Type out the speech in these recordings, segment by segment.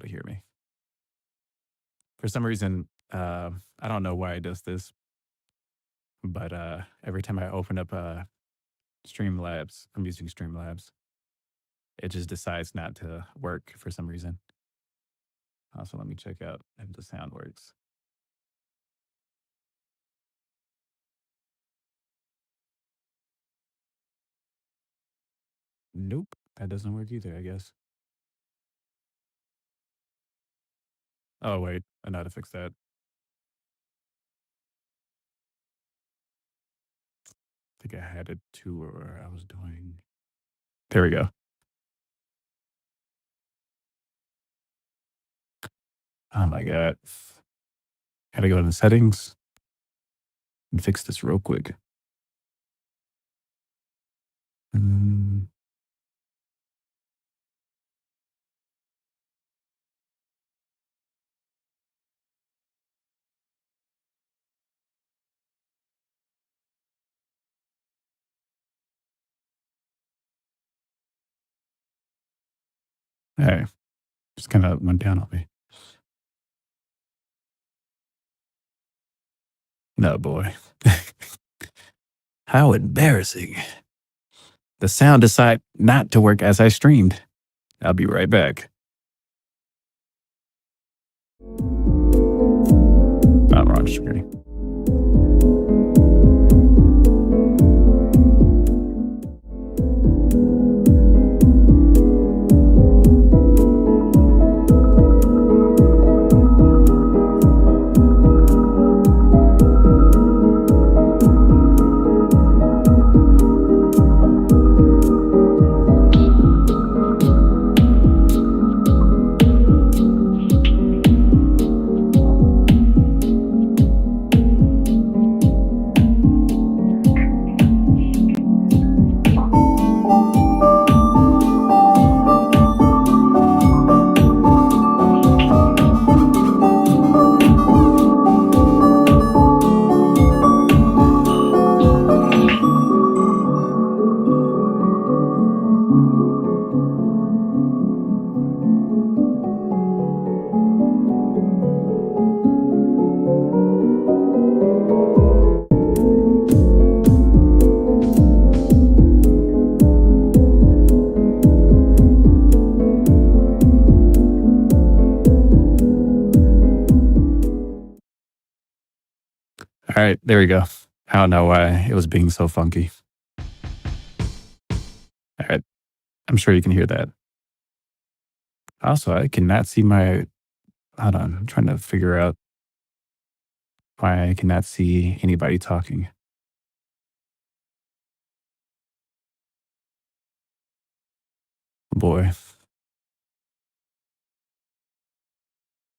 able to hear me. For some reason, I don't know why it does this, but every time I open up Streamlabs, I'm using Streamlabs, it just decides not to work for some reason. Also, let me check out if the sound works. Nope, that doesn't work either, I guess. Oh, wait, I know how to fix that. I think I had it to where I was doing. There we go. Oh my God. Gotta go into settings and fix this real quick. Mm, Hey, just kind of went down on me. No, boy. How embarrassing. The sound decided not to work as I streamed. I'll be right back. Oh, wrong screen. All right, there we go. I don't know why it was being so funky. All right, I'm sure you can hear that. Also, I cannot see my. Hold on, I'm trying to figure out why I cannot see anybody talking. Boy,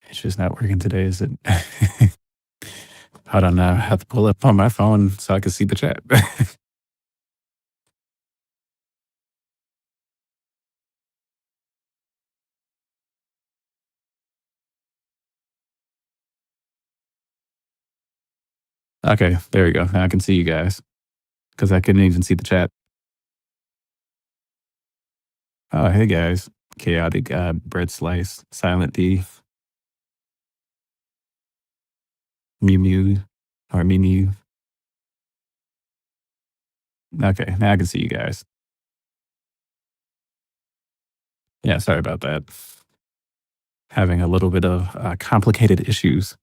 it's just not working today, is it? Hold on, I have to pull up on my phone so I can see the chat. Okay, there we go. Now I can see you guys because I couldn't even see the chat. Oh, hey guys. Chaotic Bread Slice, Silent D, Mew Mew, or Mew Mew. Okay, now I can see you guys. Yeah, sorry about that. Having a little bit of complicated issues.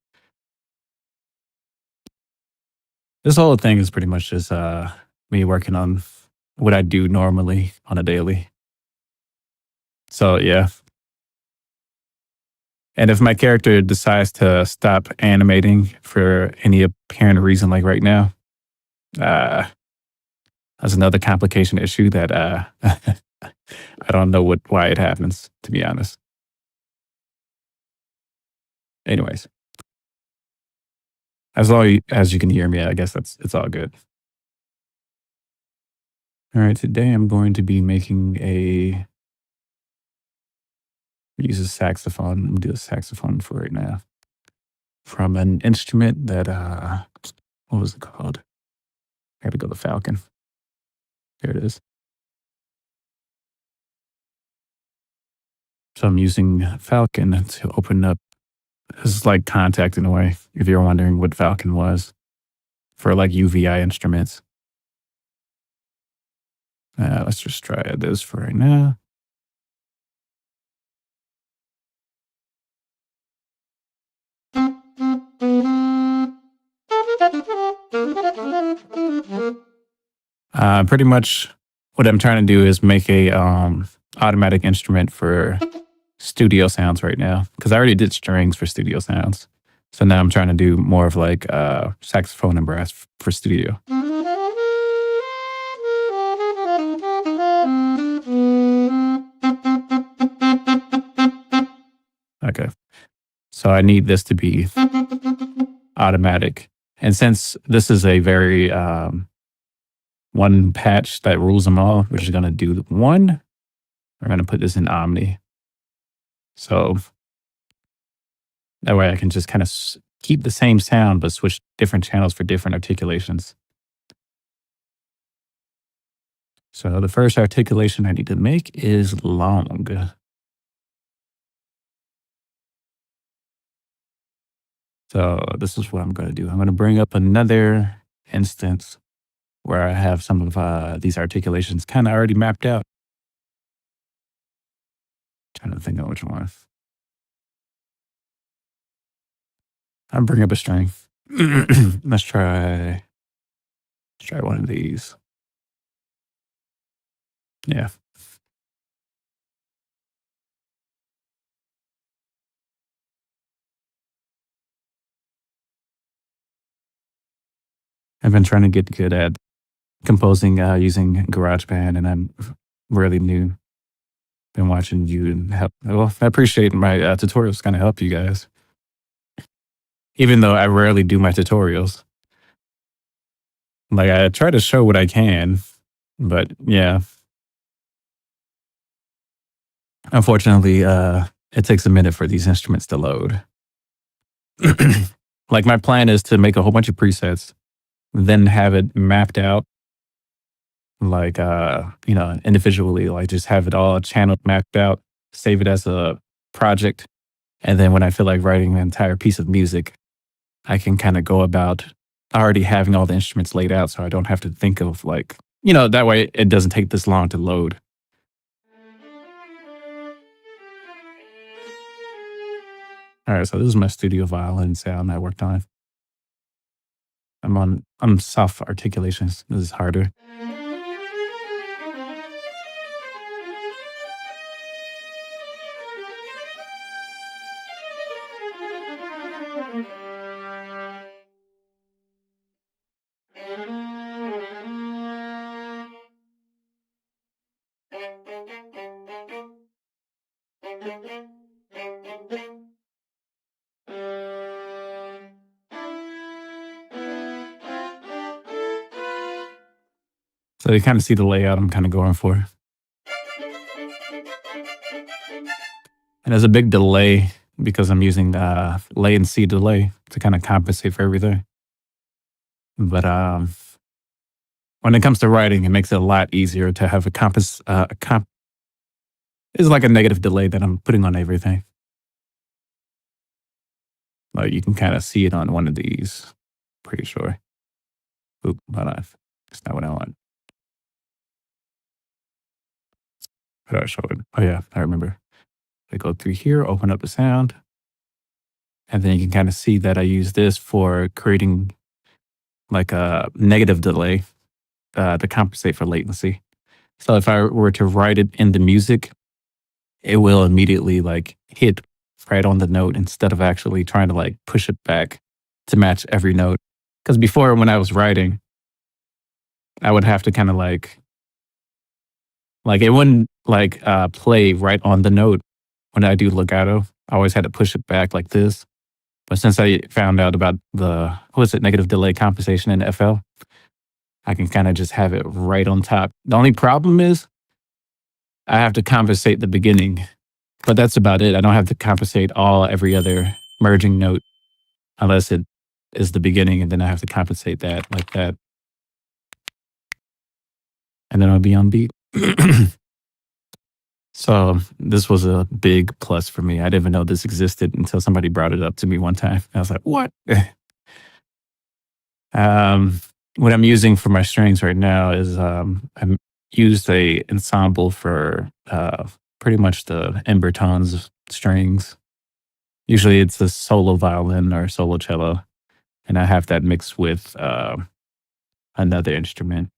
This whole thing is pretty much just me working on what I do normally on a daily. So, yeah. And if my character decides to stop animating for any apparent reason, like right now, that's another complication issue that I don't know why it happens, to be honest. Anyways, as long as you can hear me, I guess it's all good. All right, today I'm going to be making use a saxophone. I'm gonna do a saxophone for right now. From an instrument that what was it called? I gotta go to Falcon. There it is. So I'm using Falcon to open up. This is like 𝐂𝐿 in a way, if you're wondering what Falcon was, for like UVI instruments. Let's just try this for right now. Pretty much what I'm trying to do is make a automatic instrument for studio sounds right now, because I already did strings for studio sounds. So now I'm trying to do more of like saxophone and brass for studio. Okay. So I need this to be automatic. And since this is a very one patch that rules them all, we're just going to do one. We're going to put this in Omni. So that way I can just kind of keep the same sound, but switch different channels for different articulations. So the first articulation I need to make is long. So this is what I'm going to do. I'm going to bring up another instance where I have some of these articulations kind of already mapped out. Trying to think of which one. I'm bringing up a string. Let's try one of these. Yeah. I've been trying to get good at composing using GarageBand, and I'm really new. Been watching you and help. Well, I appreciate my tutorials kind of help you guys. Even though I rarely do my tutorials. Like, I try to show what I can, but yeah. Unfortunately, it takes a minute for these instruments to load. Like, my plan is to make a whole bunch of presets, then have it mapped out, like, individually, like just have it all channeled, mapped out, save it as a project. And then when I feel like writing an entire piece of music, I can kind of go about already having all the instruments laid out, so I don't have to think of like, that way it doesn't take this long to load. All right, so this is my studio violin sound I worked on. I'm on soft articulations. This is harder. So you kind of see the layout I'm kind of going for. And there's a big delay because I'm using latency delay to kind of compensate for everything. But when it comes to writing, it makes it a lot easier to have it's like a negative delay that I'm putting on everything. Like, you can kind of see it on one of these, pretty sure. Oop, hold on. That's not what I want. How do I show it? Oh yeah, I remember. I go through here, open up the sound, and then you can kind of see that I use this for creating like a negative delay to compensate for latency. So if I were to write it in the music, it will immediately like hit right on the note instead of actually trying to like push it back to match every note. Because before, when I was writing, I would have to kind of like it wouldn't like play right on the note when I do legato. I always had to push it back like this. But since I found out about negative delay compensation in FL, I can kind of just have it right on top. The only problem is I have to compensate the beginning, but that's about it. I don't have to compensate every other merging note unless it is the beginning, and then I have to compensate that like that. And then I'll be on beat. So this was a big plus for me. I didn't even know this existed until somebody brought it up to me one time. I was like, what? um, what I'm using for my strings right now is I used a ensemble for pretty much the Ember tones strings. Usually it's a solo violin or solo cello, and I have that mixed with another instrument,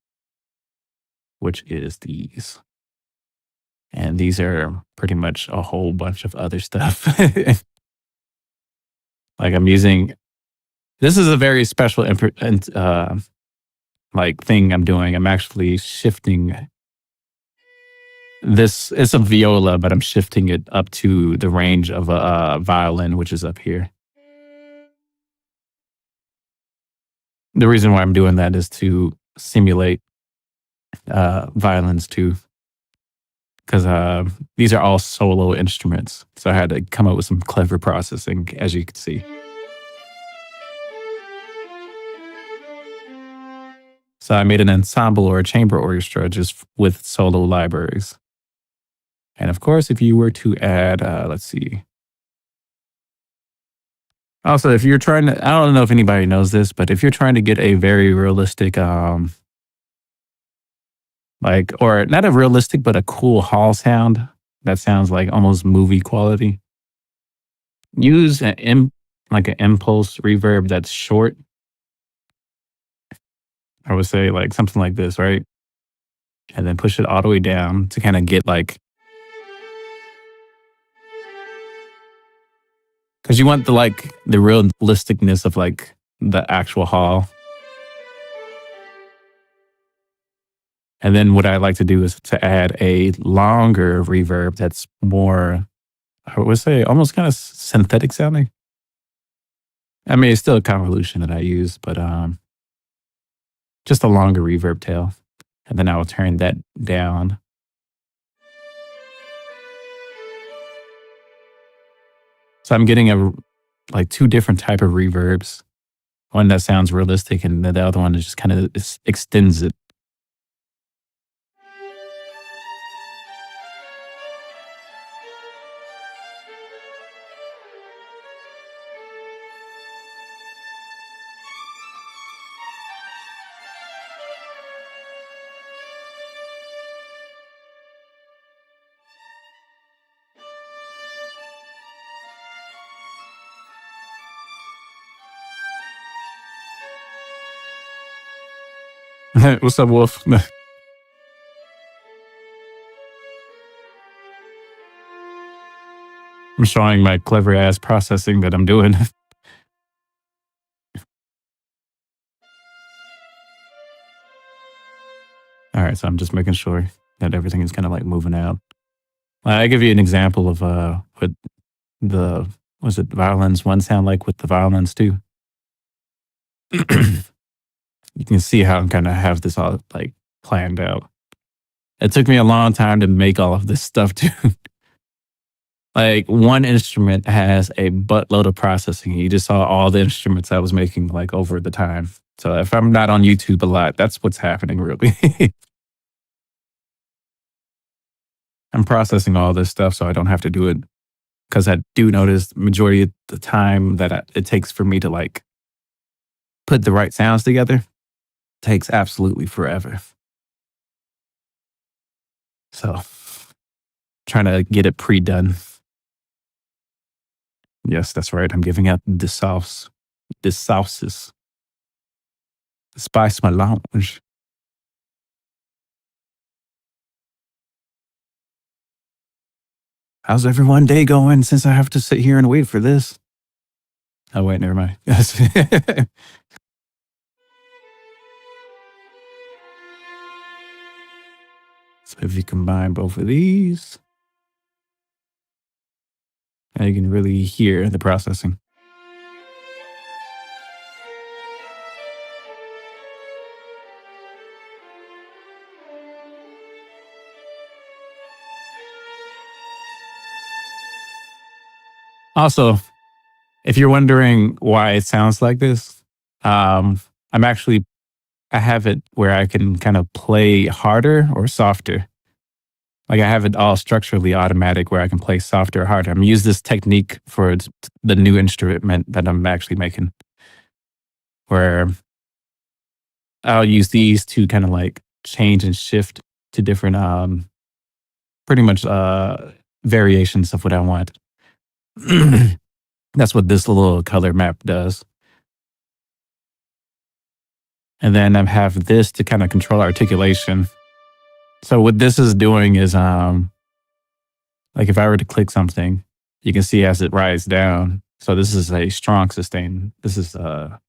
which is these. And these are pretty much a whole bunch of other stuff. Like I'm using, this is a very special like thing I'm doing. I'm actually shifting this. It's a viola, but I'm shifting it up to the range of a violin, which is up here. The reason why I'm doing that is to simulate violins too, because these are all solo instruments. So I had to come up with some clever processing, as you can see. So I made an ensemble or a chamber orchestra just with solo libraries. And of course, if you were to add, let's see. Also, if you're trying to, I don't know if anybody knows this, but if you're trying to get a very realistic, like, or not a realistic, but a cool hall sound that sounds like almost movie quality, use like an impulse reverb that's short. I would say like something like this, right? And then push it all the way down to kind of get like, because you want the realisticness of like the actual hall. And then what I like to do is to add a longer reverb that's more, I would say, almost kind of synthetic sounding. I mean, it's still a convolution that I use, but just a longer reverb tail. And then I will turn that down. So I'm getting like two different type of reverbs. One that sounds realistic, and the other one is just kind of extends it. What's up, Wolf? I'm showing my clever ass processing that I'm doing. All right, so I'm just making sure that everything is kind of like moving out. I give you an example of what the, was it violins one sound like with the violins too. You can see how I'm kind of have this all like planned out. It took me a long time to make all of this stuff too. Like one instrument has a buttload of processing. You just saw all the instruments I was making like over the time. So if I'm not on YouTube a lot, that's what's happening really. I'm processing all this stuff so I don't have to do it, because I do notice majority of the time that it takes for me to like put the right sounds together takes absolutely forever. So trying to get it pre-done. Yes, that's right. I'm giving out the sauce. The sauces. Spice my lounge. How's everyone day going since I have to sit here and wait for this? Oh, wait, never mind. So if you combine both of these, now you can really hear the processing. Also, if you're wondering why it sounds like this, I have it where I can kind of play harder or softer. Like I have it all structurally automatic where I can play softer or harder. I'm use this technique for the new instrument that I'm actually making, where I'll use these to kind of like change and shift to different, pretty much variations of what I want. That's what this little color map does. And then I have this to kind of control articulation. So what this is doing is, like if I were to click something, you can see as it rides down. So this is a strong sustain. This is that.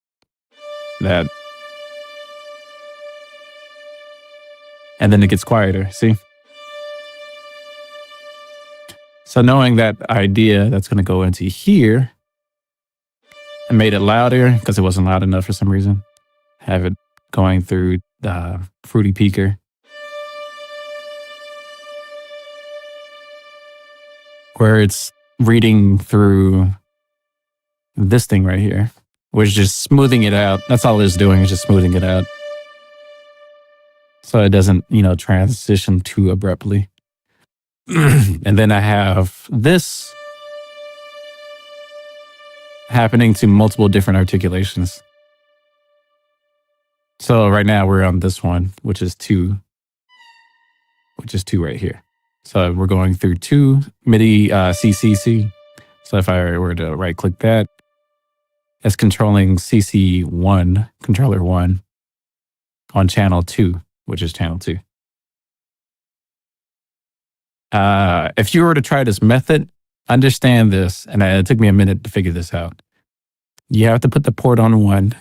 And then it gets quieter, see? So knowing that idea, that's going to go into here. I made it louder because it wasn't loud enough for some reason. Have it going through the Fruity Peaker. Where it's reading through this thing right here, which is just smoothing it out. That's all it's doing, is just smoothing it out. So it doesn't, transition too abruptly. And then I have this happening to multiple different articulations. So right now we're on this one, which is 2 right here. So we're going through 2 MIDI CCC. So if I were to right click that, that's controlling CC1, controller 1 on channel 2, which is channel 2. If you were to try this method, understand this, and it took me a minute to figure this out. You have to put the port on 1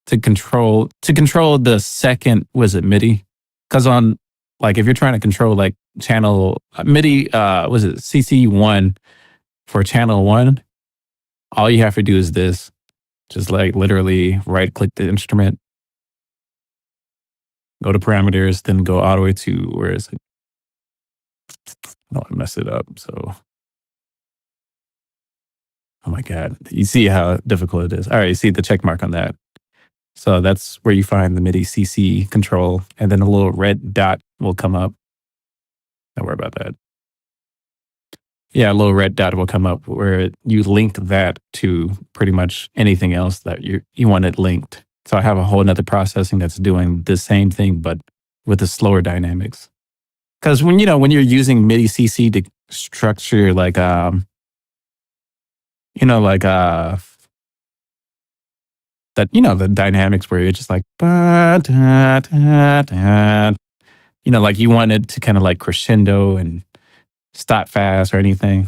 to control the second, was it MIDI? Because on, like, if you're trying to control like channel MIDI, was it CC1 for channel 1? All you have to do is this. Just like literally right click the instrument, go to parameters, then go all the way to, where is it? I don't want to mess it up. So, oh my God, you see how difficult it is. All right, you see the check mark on that. So that's where you find the MIDI CC control, and then a little red dot will come up. Don't worry about that. Yeah, a little red dot will come up where you link that to pretty much anything else that you want it linked. So I have a whole nother processing that's doing the same thing, but with the slower dynamics. Because when you're using MIDI CC to structure like that, the dynamics where you're just like, like you want it to kind of like crescendo and stop fast or anything.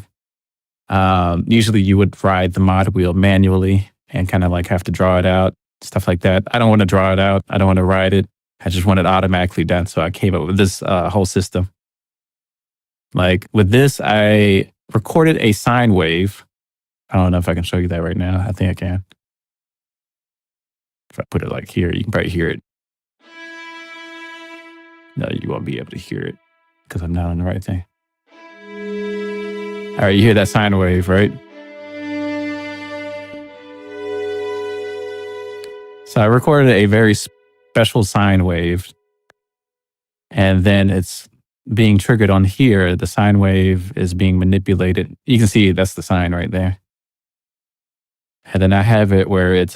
Usually you would ride the mod wheel manually and kind of like have to draw it out, stuff like that. I don't want to draw it out. I don't want to ride it. I just want it automatically done. So I came up with this whole system. Like with this, I recorded a sine wave. I don't know if I can show you that right now. I think I can. If I put it like here, you can probably hear it. No, you won't be able to hear it because I'm not on the right thing. All right, you hear that sine wave, right? So I recorded a very special sine wave, and then it's being triggered on here. The sine wave is being manipulated. You can see that's the sine right there. And then I have it where it's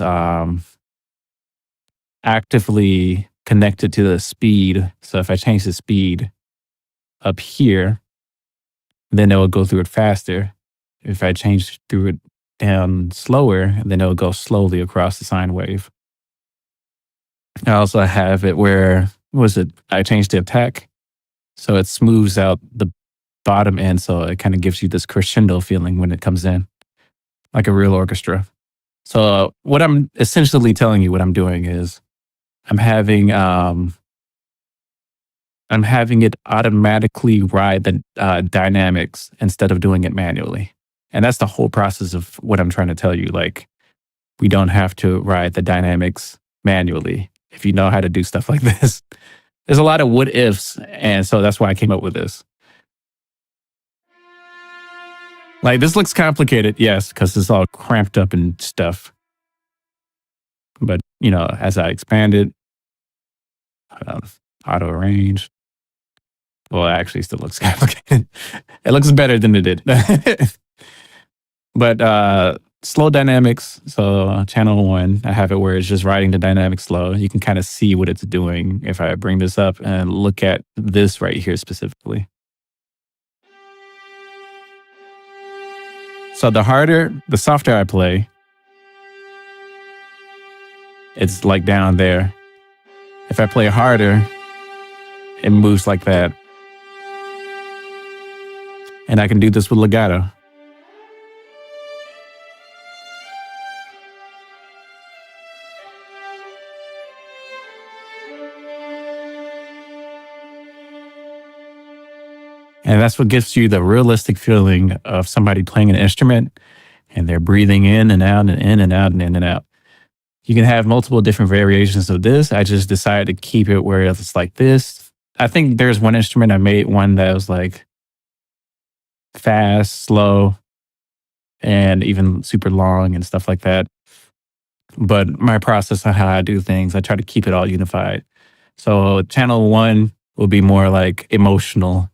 actively connected to the speed. So if I change the speed up here, then it will go through it faster. If I change through it down slower, then it will go slowly across the sine wave. I also have it where, I changed the attack. So it smooths out the bottom end. So it kind of gives you this crescendo feeling when it comes in, like a real orchestra. So what I'm essentially telling you what I'm doing is I'm having it automatically ride the dynamics instead of doing it manually. And that's the whole process of what I'm trying to tell you. Like, we don't have to ride the dynamics manually if you know how to do stuff like this. There's a lot of what ifs, and so that's why I came up with this. Like, this looks complicated, yes, because it's all cramped up and stuff. But, as I expand it, auto arrange. Well, it actually still looks complicated. It looks better than it did. But slow dynamics. So channel 1, I have it where it's just riding the dynamic slow. You can kind of see what it's doing if I bring this up and look at this right here specifically. So the softer I play, it's like down there. If I play harder, it moves like that. And I can do this with legato. And that's what gives you the realistic feeling of somebody playing an instrument and they're breathing in and out and in and out and in and out. You can have multiple different variations of this. I just decided to keep it where it's like this. I think there's one instrument I made one that was like fast, slow, and even super long and stuff like that. But my process on how I do things, I try to keep it all unified. So channel 1 will be more like emotional.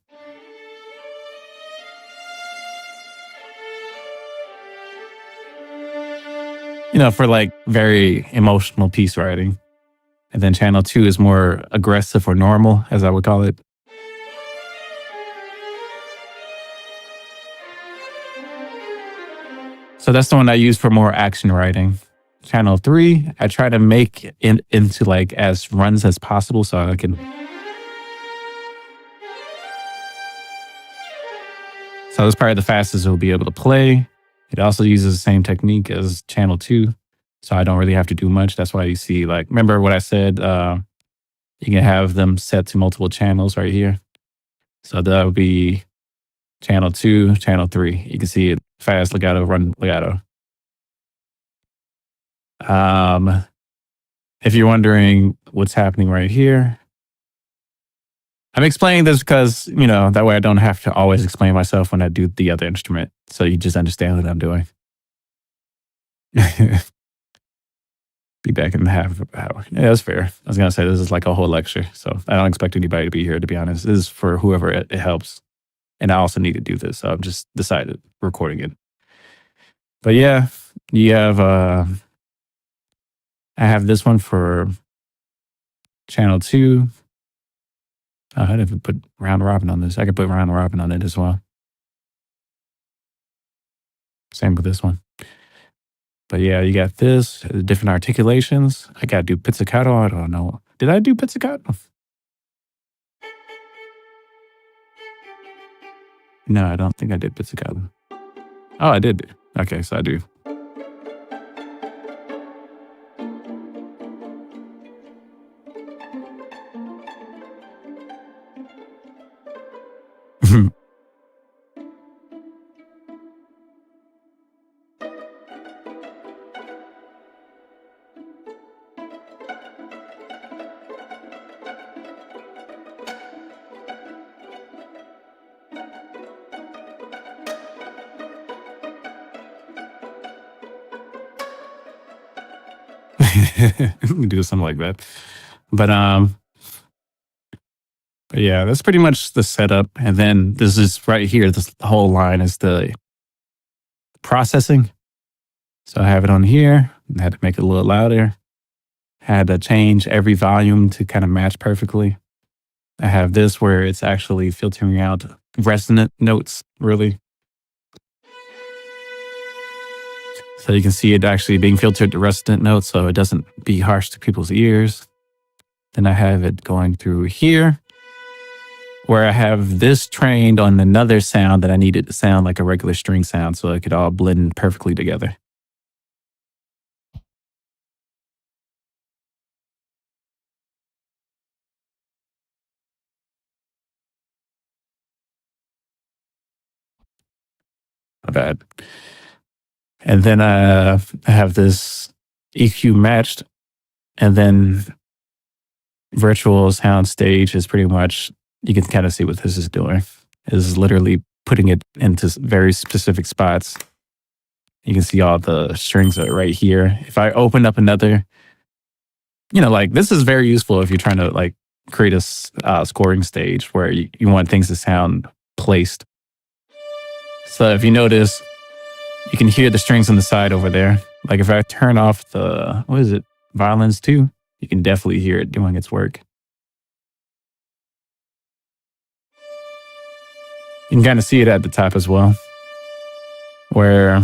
For like very emotional piece writing. And then channel 2 is more aggressive or normal, as I would call it. So that's the one I use for more action writing. Channel 3, I try to make it into like as runs as possible so I can. So that's probably the fastest it'll be able to play. It also uses the same technique as channel 2, so I don't really have to do much. That's why you see, like, remember what I said? You can have them set to multiple channels right here. So that would be channel 2, channel 3. You can see it fast legato, run legato. If you're wondering what's happening right here, I'm explaining this because, that way I don't have to always explain myself when I do the other instrument. So you just understand what I'm doing. Be back in half an hour. Yeah, that's fair. I was going to say this is like a whole lecture. So I don't expect anybody to be here, to be honest. This is for whoever it helps. And I also need to do this. So I've just decided recording it. But yeah, you have, I have this one for channel 2. I didn't put round robin on this. I could put round robin on it as well. Same with this one. But yeah, you got this, different articulations. I got to do pizzicato. I don't know. Did I do pizzicato? No, I don't think I did pizzicato. Oh, I did. Okay, so I do. Do something like that. But yeah, that's pretty much the setup. And then this is right here. This whole line is the processing. So I have it on here. I had to make it a little louder. Had to change every volume to kind of match perfectly. I have this where it's actually filtering out resonant notes, really. So you can see it actually being filtered to resonant notes so it doesn't be harsh to people's ears. Then I have it going through here where I have this trained on another sound that I needed to sound like a regular string sound so it could all blend perfectly together. My bad. And then I have this EQ matched, and then virtual sound stage is pretty much, you can kind of see what this is doing. Is literally putting it into very specific spots. You can see all the strings are right here. If I open up another, like this is very useful if you're trying to like create a scoring stage where you want things to sound placed. So if you notice, you can hear the strings on the side over there. Like if I turn off the, what is it, violins too, you can definitely hear it doing its work. You can kind of see it at the top as well. Where,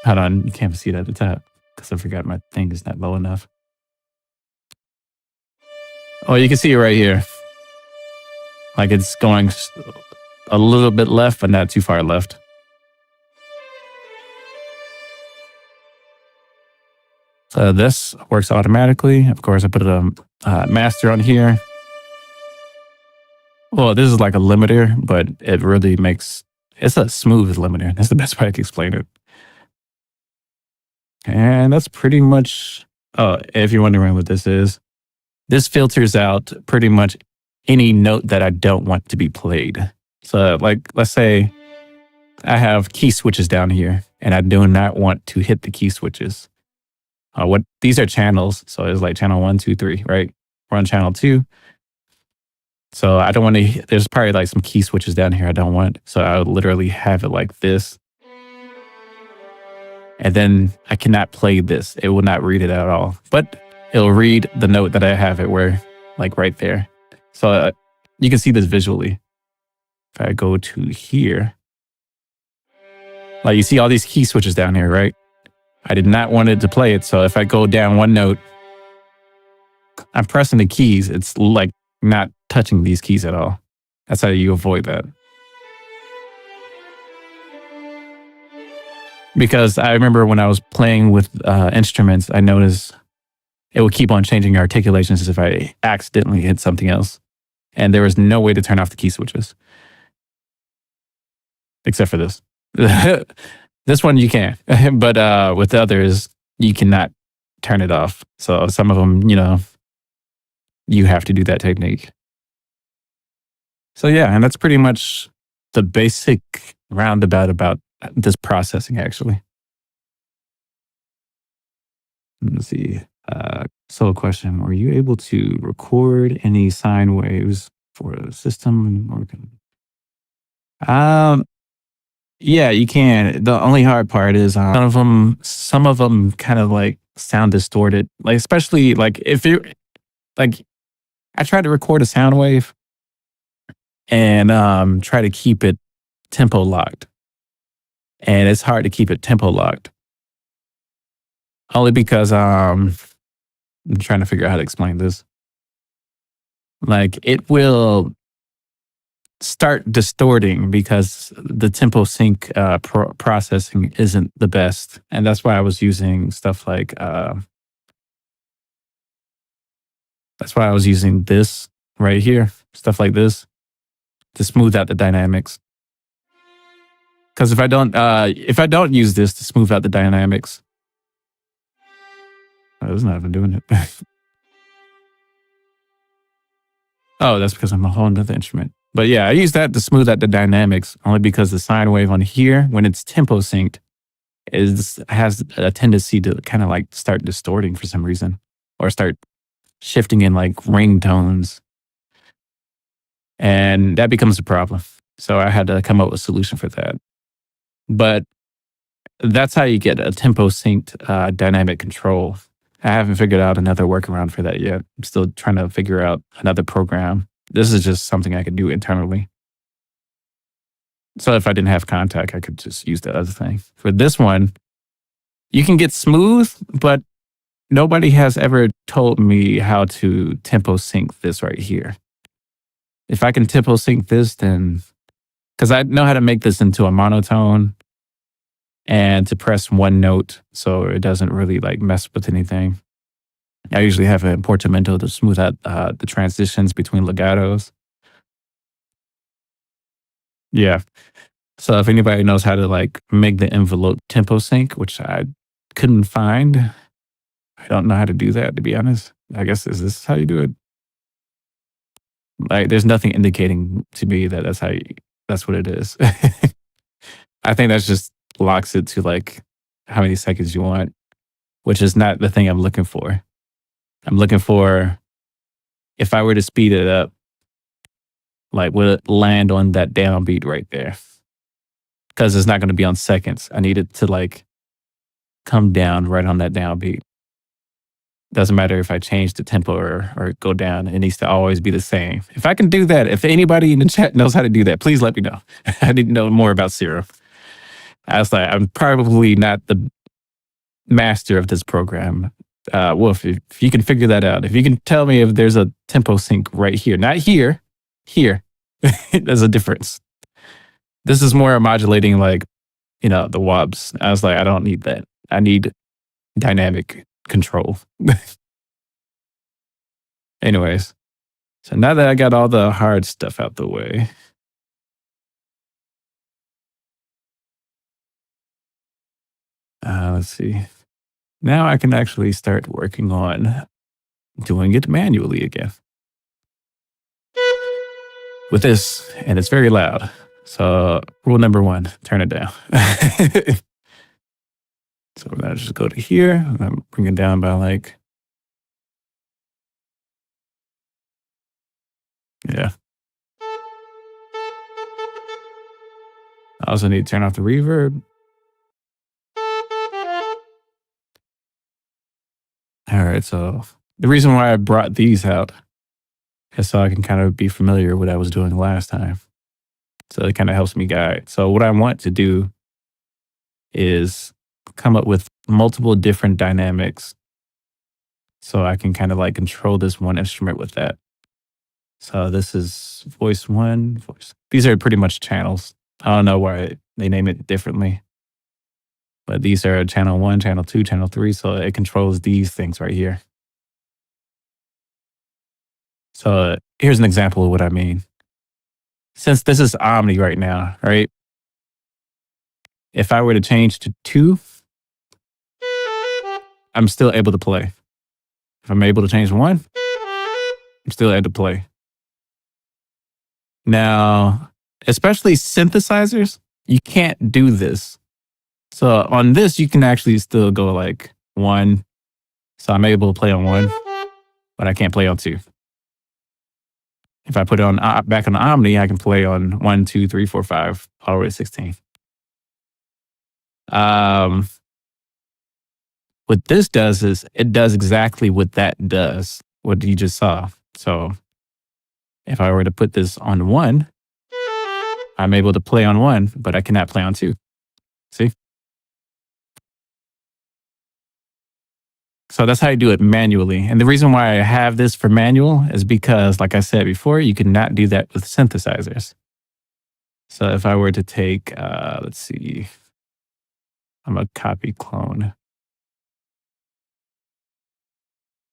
hold on, you can't see it at the top because I forgot my thing is not low enough. Oh, you can see it right here. Like it's going a little bit left, but not too far left. So this works automatically. Of course, I put a master on here. Well, this is like a limiter, but it really makes, it's a smooth limiter. That's the best way I can explain it. And that's pretty much, if you're wondering what this is, this filters out pretty much any note that I don't want to be played. So like, let's say I have key switches down here and I do not want to hit the key switches. These are channels. So it's like channel 1, 2, 3, right? We're on channel 2. So I don't want to, there's probably like some key switches down here I don't want. So I would literally have it like this. And then I cannot play this. It will not read it at all. But it'll read the note that I have it where, like right there. So you can see this visually. If I go to here, like you see all these key switches down here, right? I did not want it to play it. So if I go down one note, I'm pressing the keys. It's like not touching these keys at all. That's how you avoid that. Because I remember when I was playing with instruments, I noticed it would keep on changing articulations if I accidentally hit something else. And there was no way to turn off the key switches. Except for this. This one you can. But with the others, you cannot turn it off. So some of them, you have to do that technique. So yeah, and that's pretty much the basic roundabout about this processing, actually. Let's see. So a question, were you able to record any sine waves for a system? Yeah, you can. The only hard part is some of them kind of like sound distorted. Like especially like if you like, I tried to record a sound wave and try to keep it tempo locked. And it's hard to keep it tempo locked. Only because I'm trying to figure out how to explain this. Like it will start distorting because the tempo sync processing isn't the best. And that's why I was using stuff like, that's why I was using this right here, stuff like this to smooth out the dynamics. Because if I don't use this to smooth out the dynamics, it's not even doing it. Oh, that's because I'm a whole nother instrument. But yeah, I use that to smooth out the dynamics only because the sine wave on here, when it's tempo synced, has a tendency to kind of like start distorting for some reason or start shifting in like ringtones. And that becomes a problem. So I had to come up with a solution for that. But that's how you get a tempo synced dynamic control. I haven't figured out another workaround for that yet. I'm still trying to figure out another program. This is just something I could do internally. So if I didn't have Contact, I could just use the other thing. For this one, you can get smooth, but nobody has ever told me how to tempo sync this right here. If I can tempo sync this, then, because I know how to make this into a monotone and to press one note so it doesn't really like mess with anything. I usually have a portamento to smooth out the transitions between legatos. Yeah. So if anybody knows how to like make the envelope tempo sync, which I couldn't find, I don't know how to do that, to be honest. I guess, is this how you do it? Like, there's nothing indicating to me that that's what it is. I think that's just locks it to like how many seconds you want, which is not the thing I'm looking for. I'm looking for if I were to speed it up, like would it land on that downbeat right there? Because it's not going to be on seconds. I need it to like come down right on that downbeat. Doesn't matter if I change the tempo or go down. It needs to always be the same. If I can do that, if anybody in the chat knows how to do that, please let me know. I need to know more about Zero. I was like, I'm probably not the master of this program. Wolf, if you can figure that out, if you can tell me if there's a tempo sync right here, not here, here, there's a difference. This is more modulating like, the wobs. I was like, I don't need that. I need dynamic control. Anyways, so now that I got all the hard stuff out the way, let's see. Now I can actually start working on doing it manually again. With this, and it's very loud. So rule number 1, turn it down. So we're gonna just go to here, and I'm bringing it down by like, yeah. I also need to turn off the reverb. All right, so the reason why I brought these out is so I can kind of be familiar with what I was doing last time. So it kind of helps me guide. So what I want to do is come up with multiple different dynamics so I can kind of like control this one instrument with that. So this is voice 1, voice. These are pretty much channels. I don't know why they name it differently, but these are channel 1, channel 2, channel 3. So it controls these things right here. So here's an example of what I mean. Since this is Omni right now, right? If I were to change to 2, I'm still able to play. If I'm able to change 1, I'm still able to play. Now, especially synthesizers, you can't do this. So on this, you can actually still go like 1. So I'm able to play on 1, but I can't play on 2. If I put it on back on the Omni, I can play on 1, 2, 3, 4, 5, all the way to 16. What this does is it does exactly what that does, what you just saw. So if I were to put this on 1, I'm able to play on 1, but I cannot play on 2. See? So that's how you do it manually. And the reason why I have this for manual is because, like I said before, you cannot do that with synthesizers. So if I were to take, let's see, I'm going to copy clone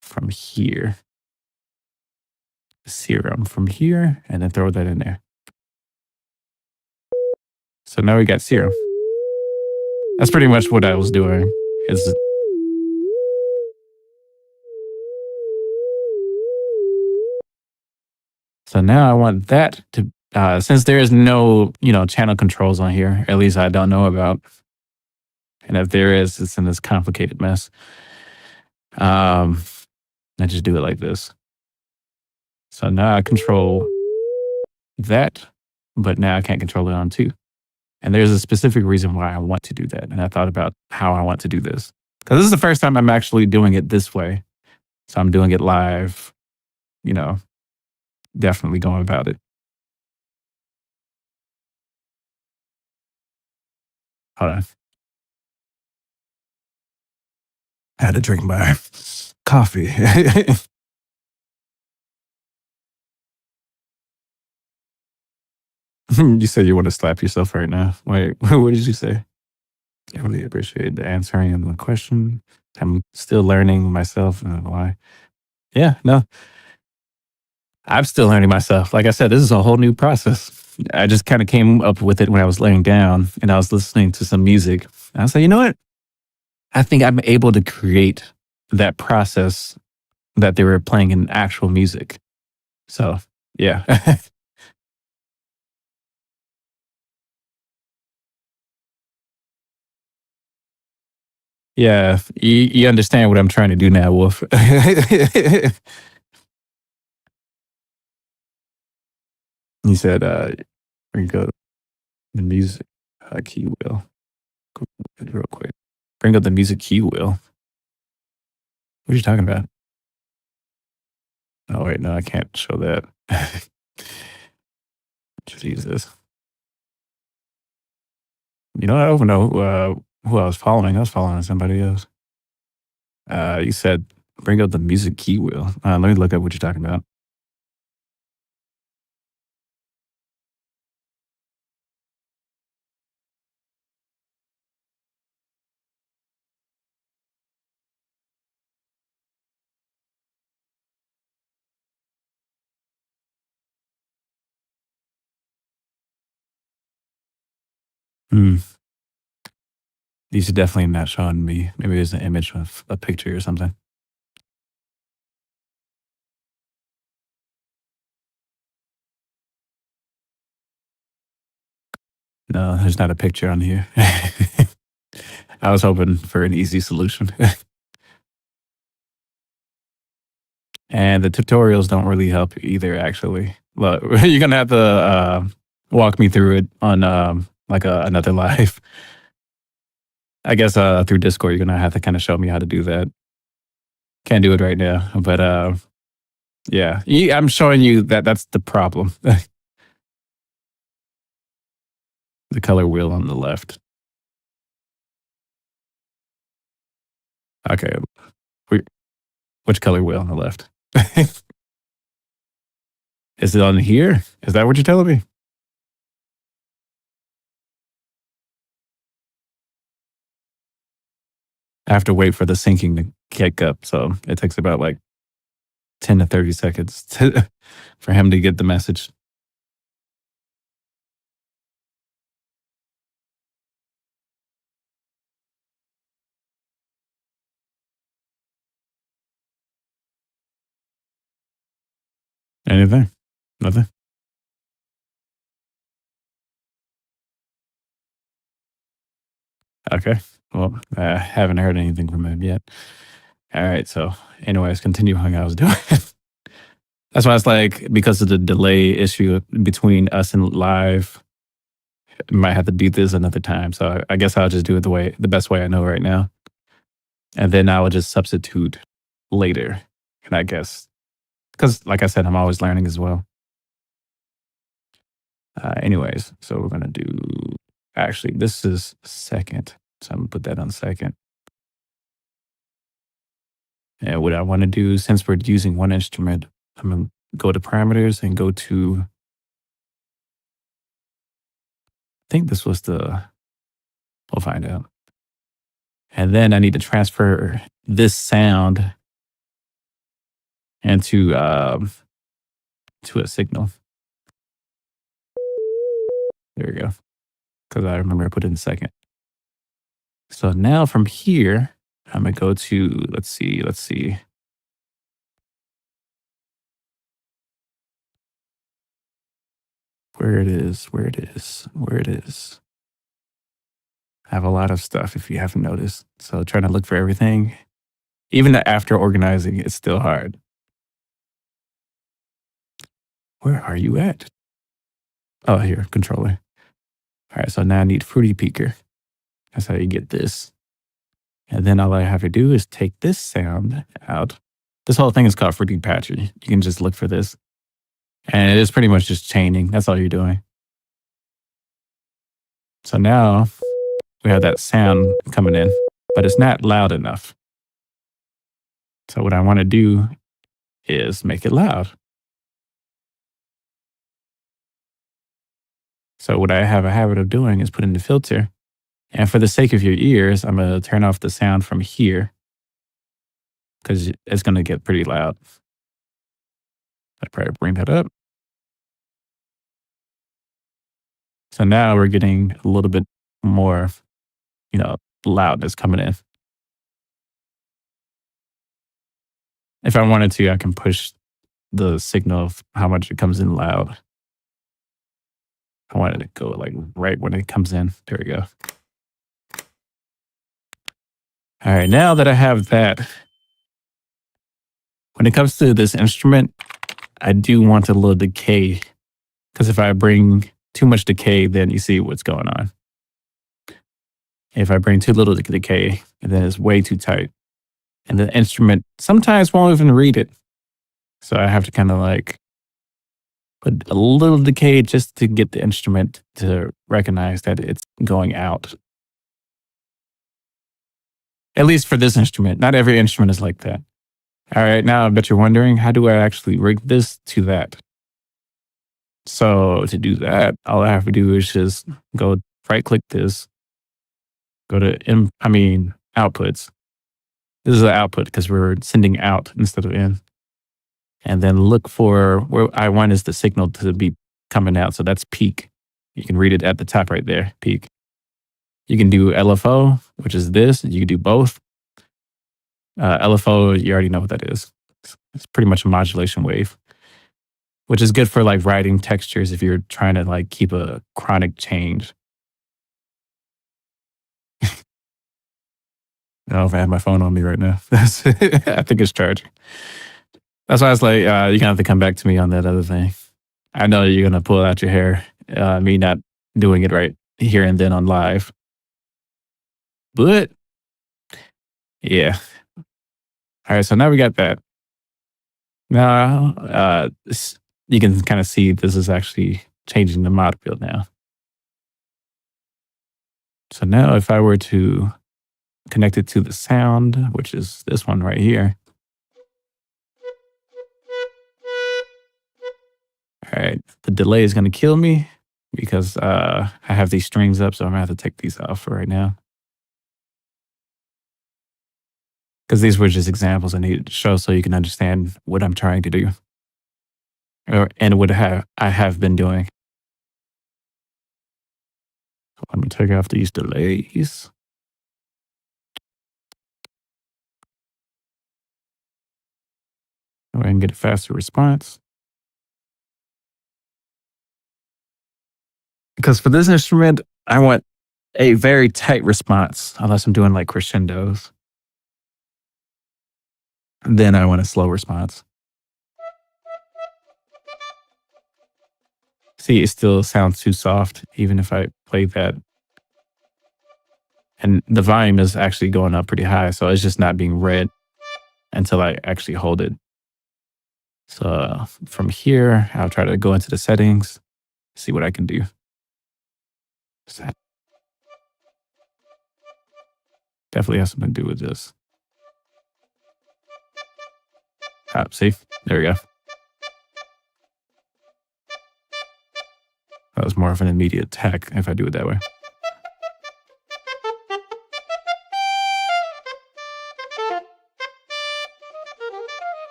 from here, serum from here, and then throw that in there. So now we got serum. That's pretty much what I was doing. So now I want that to, since there is no, channel controls on here, at least I don't know about. And if there is, it's in this complicated mess. I just do it like this. So now I control that, but now I can't control it on 2. And there's a specific reason why I want to do that. And I thought about how I want to do this. Because this is the first time I'm actually doing it this way. So I'm doing it live, definitely going about it. Hold on. I had to drink my coffee. You said you want to slap yourself right now. Wait, what did you say? I really appreciate the answering of the question. I'm still learning myself and why. Yeah, no. I'm still learning myself. Like I said, this is a whole new process. I just kind of came up with it when I was laying down and I was listening to some music. And I was like, you know what? I think I'm able to create that process that they were playing in actual music. So, yeah. Yeah, you understand what I'm trying to do now, Wolf. You said, bring up the music key wheel. Real quick. Bring up the music key wheel. What are you talking about? Oh, wait, no, I can't show that. Jesus. You know, I don't know who I was following. I was following somebody else. You said, bring up the music key wheel. Let me look up what you're talking about. Hmm. These are definitely not showing me. Maybe there's an image of a picture or something. No, there's not a picture on here. I was hoping for an easy solution. And the tutorials don't really help either, actually. Look, you're gonna have to walk me through it on like another live. I guess through Discord, you're gonna have to kind of show me how to do that. Can't do it right now, but yeah, I'm showing you that that's the problem. The color wheel on the left. Okay, which color wheel on the left? Is it on here? Is that what you're telling me? I have to wait for the syncing to kick up, so it takes about like 10 to 30 seconds for him to get the message. Anything? Nothing? Okay. Well, I haven't heard anything from him yet. All right. So, anyways, continue how I was doing. That's why it's like, because of the delay issue between us and live, I might have to do this another time. So, I guess I'll just do it the best way I know right now. And then I will just substitute later. And I guess, because like I said, I'm always learning as well. Anyways, so we're going to do, actually, this is second. So I'm going to put that on second. And what I want to do, since we're using one instrument, I'm going to go to parameters and go to, I think this was we'll find out. And then I need to transfer this sound into to a signal. There we go. Because I remember I put it in second. So now from here, I'm going to go to, let's see. Where it is. I have a lot of stuff if you haven't noticed. So trying to look for everything. Even after organizing, it's still hard. Where are you at? Oh, here, controller. All right, so now I need Fruity Peaker. That's how you get this. And then all I have to do is take this sound out. This whole thing is called Fruity Patchy. You can just look for this. And it is pretty much just chaining. That's all you're doing. So now we have that sound coming in, but it's not loud enough. So what I want to do is make it loud. So what I have a habit of doing is putting the filter. And for the sake of your ears, I'm going to turn off the sound from here because it's going to get pretty loud. I probably bring that up. So now we're getting a little bit more, loudness coming in. If I wanted to, I can push the signal of how much it comes in loud. I wanted to go like right when it comes in. There we go. All right, now that I have that, when it comes to this instrument, I do want a little decay Because if I bring too much decay, then you see what's going on. If I bring too little decay, then it's way too tight. And the instrument sometimes won't even read it. So I have to kind of like put a little decay just to get the instrument to recognize that it's going out. At least for this instrument. Not every instrument is like that. All right, now I bet you're wondering, how do I actually rig this to that? So to do that, all I have to do is just go right click this, go to outputs. This is the output because we're sending out instead of in. And then look for where I want is the signal to be coming out. So that's peak. You can read it at the top right there, peak. You can do LFO, which is this. You can do both. LFO, you already know what that is. It's pretty much a modulation wave, which is good for like writing textures if you're trying to like keep a chronic change. I don't know if I have my phone on me right now. I think it's charging. That's why I was like, you're going to have to come back to me on that other thing. I know you're going to pull out your hair, me not doing it right here and then on live. But, yeah. All right, so now we got that. Now, you can kind of see this is actually changing the mod field now. So now if I were to connect it to the sound, which is this one right here. All right, the delay is going to kill me because I have these strings up, so I'm going to have to take these off for right now. Because these were just examples I needed to show so you can understand what I'm trying to do. And what I have been doing. So let me take off these delays. Go ahead and get a faster response. Because for this instrument, I want a very tight response, unless I'm doing like crescendos. Then I want a slow response. See, it still sounds too soft, even if I play that. And the volume is actually going up pretty high, so it's just not being read until I actually hold it. So from here, I'll try to go into the settings, see what I can do. Definitely has something to do with this. See, there we go. That was more of an immediate attack if I do it that way.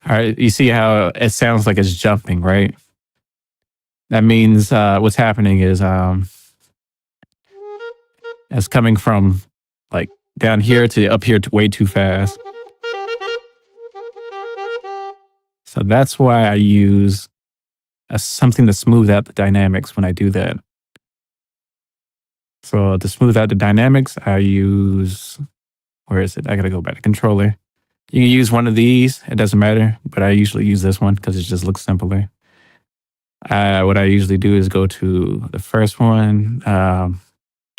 All right, you see how it sounds like it's jumping, right? That means what's happening is it's coming from like down here to up here way too fast. So that's why I use something to smooth out the dynamics when I do that. So to smooth out the dynamics, I use, where is it? I gotta go back to controller. You can use one of these, it doesn't matter, but I usually use this one because it just looks simpler. What I usually do is go to the first one.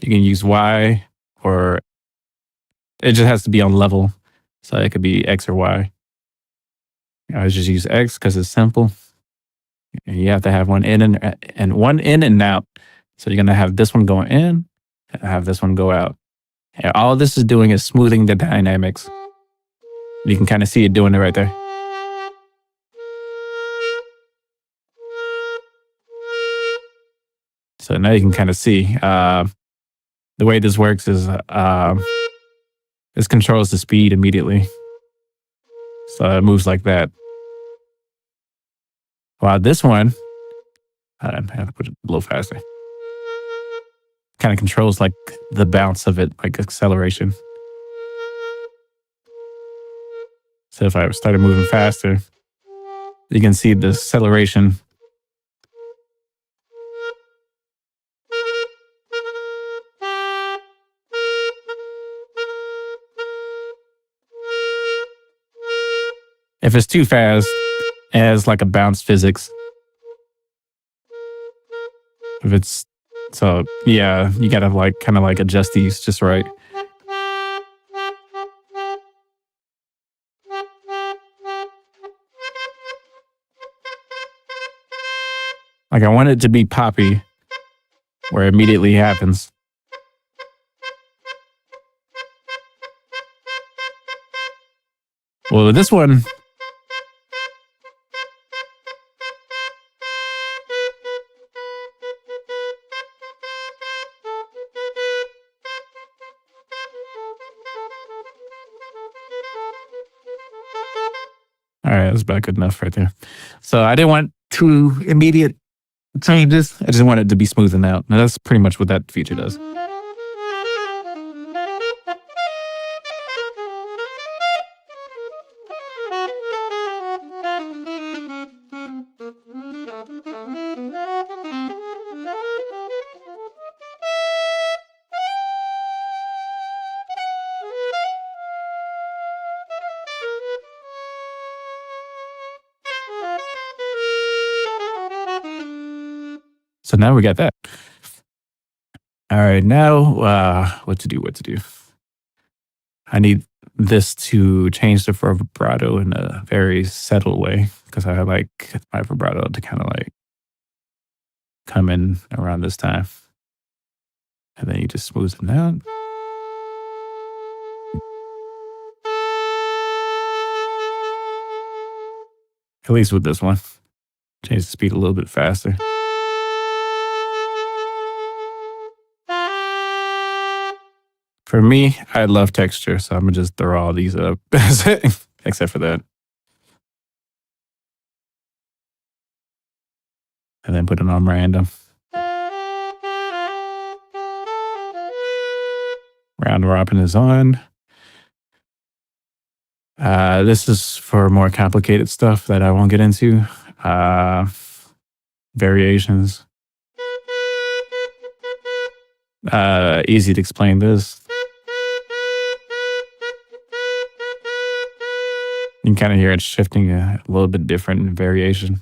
You can use Y, or it just has to be on level. So it could be X or Y. I just use X because it's simple. And you have to have one in and one in and out. So you're gonna have this one going in and have this one go out. And all this is doing is smoothing the dynamics. You can kind of see it doing it right there. So now you can kind of see the way this works is this controls the speed immediately. So it moves like that. While this one, I have to put it a little faster. Kind of controls like the bounce of it, like acceleration. So if I started moving faster, you can see the acceleration. If it's too fast, it has like a bounce physics. If it's so, yeah, you gotta like kind of like adjust these just right. Like I want it to be poppy, where it immediately happens. Well, this one, all right, that's about good enough right there. So I didn't want too immediate changes. I just want it to be smoothing out. And that's pretty much what that feature does. So now we got that. All right, now what to do? I need this to change the vibrato in a very subtle way because I like my vibrato to kind of like come in around this time. And then you just smooth it out. At least with this one. Change the speed a little bit faster. For me, I love texture, so I'm gonna just throw all these up, except for that. And then put it on random. Round robin is on. This is for more complicated stuff that I won't get into. Variations. Easy to explain this. You can kind of hear it shifting a little bit different variation.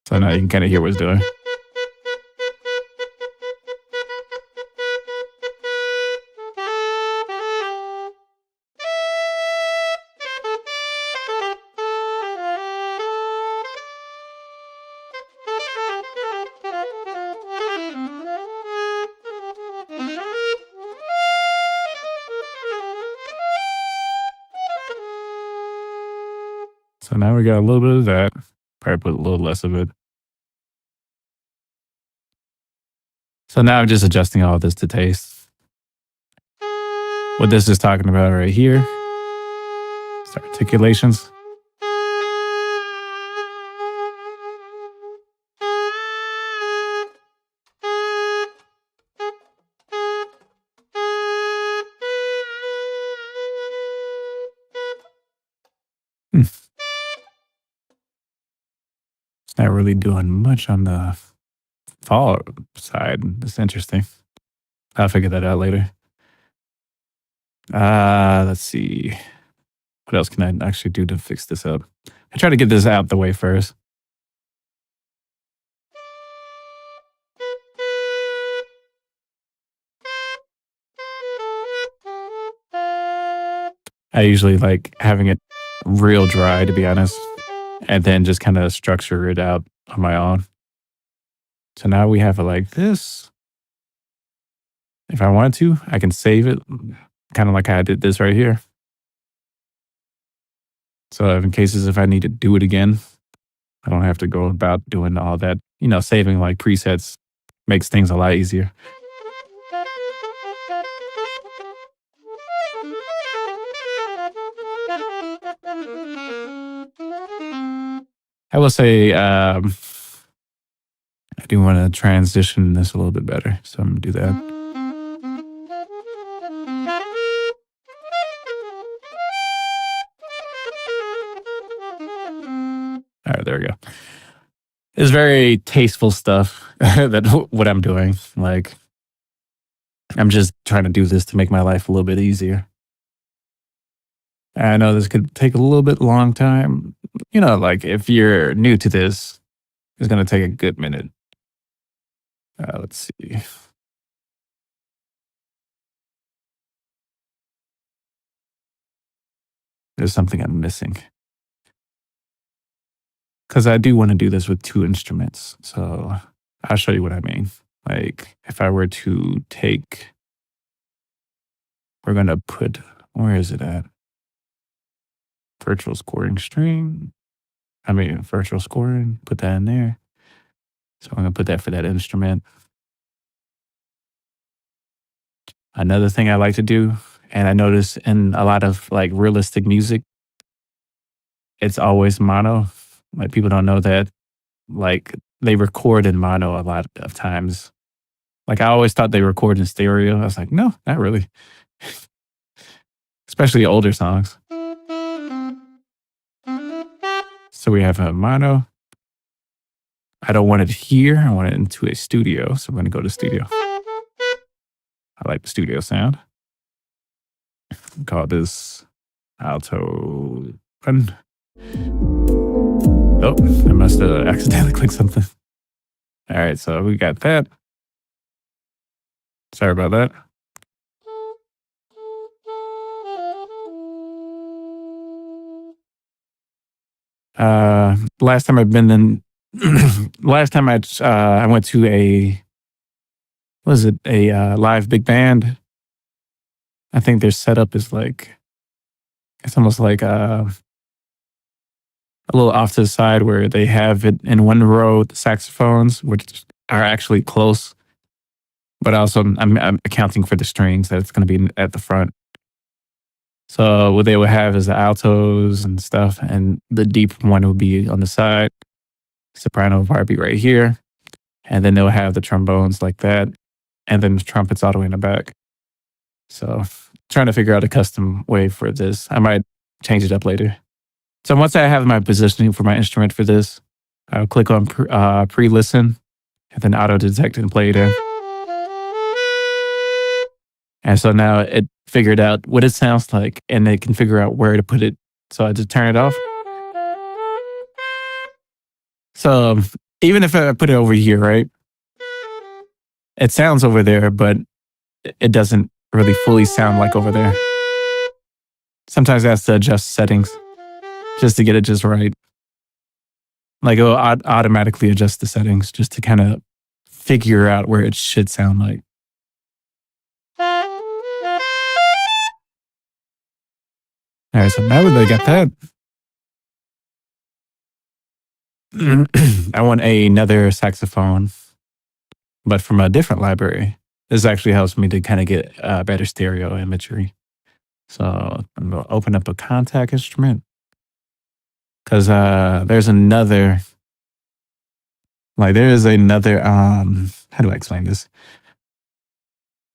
So now you can kind of hear what it's doing. So now we got a little bit of that. Probably put a little less of it. So now I'm just adjusting all of this to taste. What this is talking about right here is articulations. It's not really doing much on the fall side. It's interesting. I'll figure that out later. Let's see. What else can I actually do to fix this up? I try to get this out the way first. I usually like having it real dry, to be honest, and then just kind of structure it out on my own. So now we have it like this. If I wanted to, I can save it, kind of like I did this right here. So in cases if I need to do it again, I don't have to go about doing all that. You know, saving like presets makes things a lot easier. I will say I do want to transition this a little bit better, so I'm going to do that. All right, there we go. It's very tasteful stuff. that what I'm doing. Like, I'm just trying to do this to make my life a little bit easier. I know this could take a little bit long time. You know, like if you're new to this, it's going to take a good minute. Let's see. There's something I'm missing. Because I do want to do this with 2 instruments. So I'll show you what I mean. Like if I were to take, we're going to put, where is it at? Virtual scoring string. Virtual scoring, put that in there. So I'm going to put that for that instrument. Another thing I like to do, and I notice in a lot of like realistic music, it's always mono. Like people don't know that. Like they record in mono a lot of times. Like I always thought they record in stereo. I was like, no, not really. Especially older songs. So we have a mono. I don't want it here. I want it into a studio. So I'm going to go to studio. I like the studio sound. Call this alto 1. Oh, I must have accidentally clicked something. All right, so we got that. Sorry about that. Last time I've been in, last time I went to a live big band. I think their setup is like, it's almost like a little off to the side where they have it in one row, the saxophones, which are actually close. But also I'm accounting for the strings that it's going to be at the front. So what they would have is the altos and stuff, and the deep one would be on the side. Soprano would probably be right here. And then they'll have the trombones like that. And then the trumpets all the way in the back. So trying to figure out a custom way for this. I might change it up later. So once I have my positioning for my instrument for this, I'll click on pre-listen and then auto-detect and play it in. And so now it figured out what it sounds like and it can figure out where to put it. So I just turn it off. So even if I put it over here, right? It sounds over there, but it doesn't really fully sound like over there. Sometimes I have to adjust settings just to get it just right. Like it'll automatically adjust the settings just to kind of figure out where it should sound like. All right, so now that I got that, I want another saxophone, but from a different library. This actually helps me to kind of get better stereo imagery. So I'm going to open up a ⅓ instrument because there's another, how do I explain this?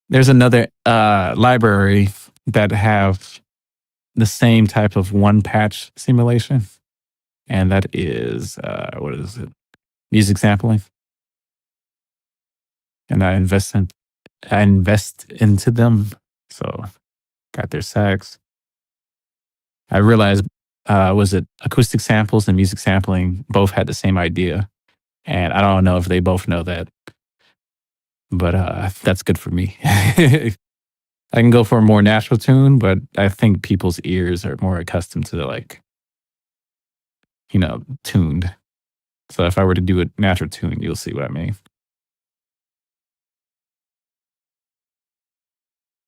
There's another library that have the same type of one patch simulation. And that is, what is it? Music sampling. And I invest into them. So got their sax. I realized, acoustic samples and music sampling both had the same idea. And I don't know if they both know that. But that's good for me. I can go for a more natural tune, but I think people's ears are more accustomed to tuned. So if I were to do a natural tune, you'll see what I mean.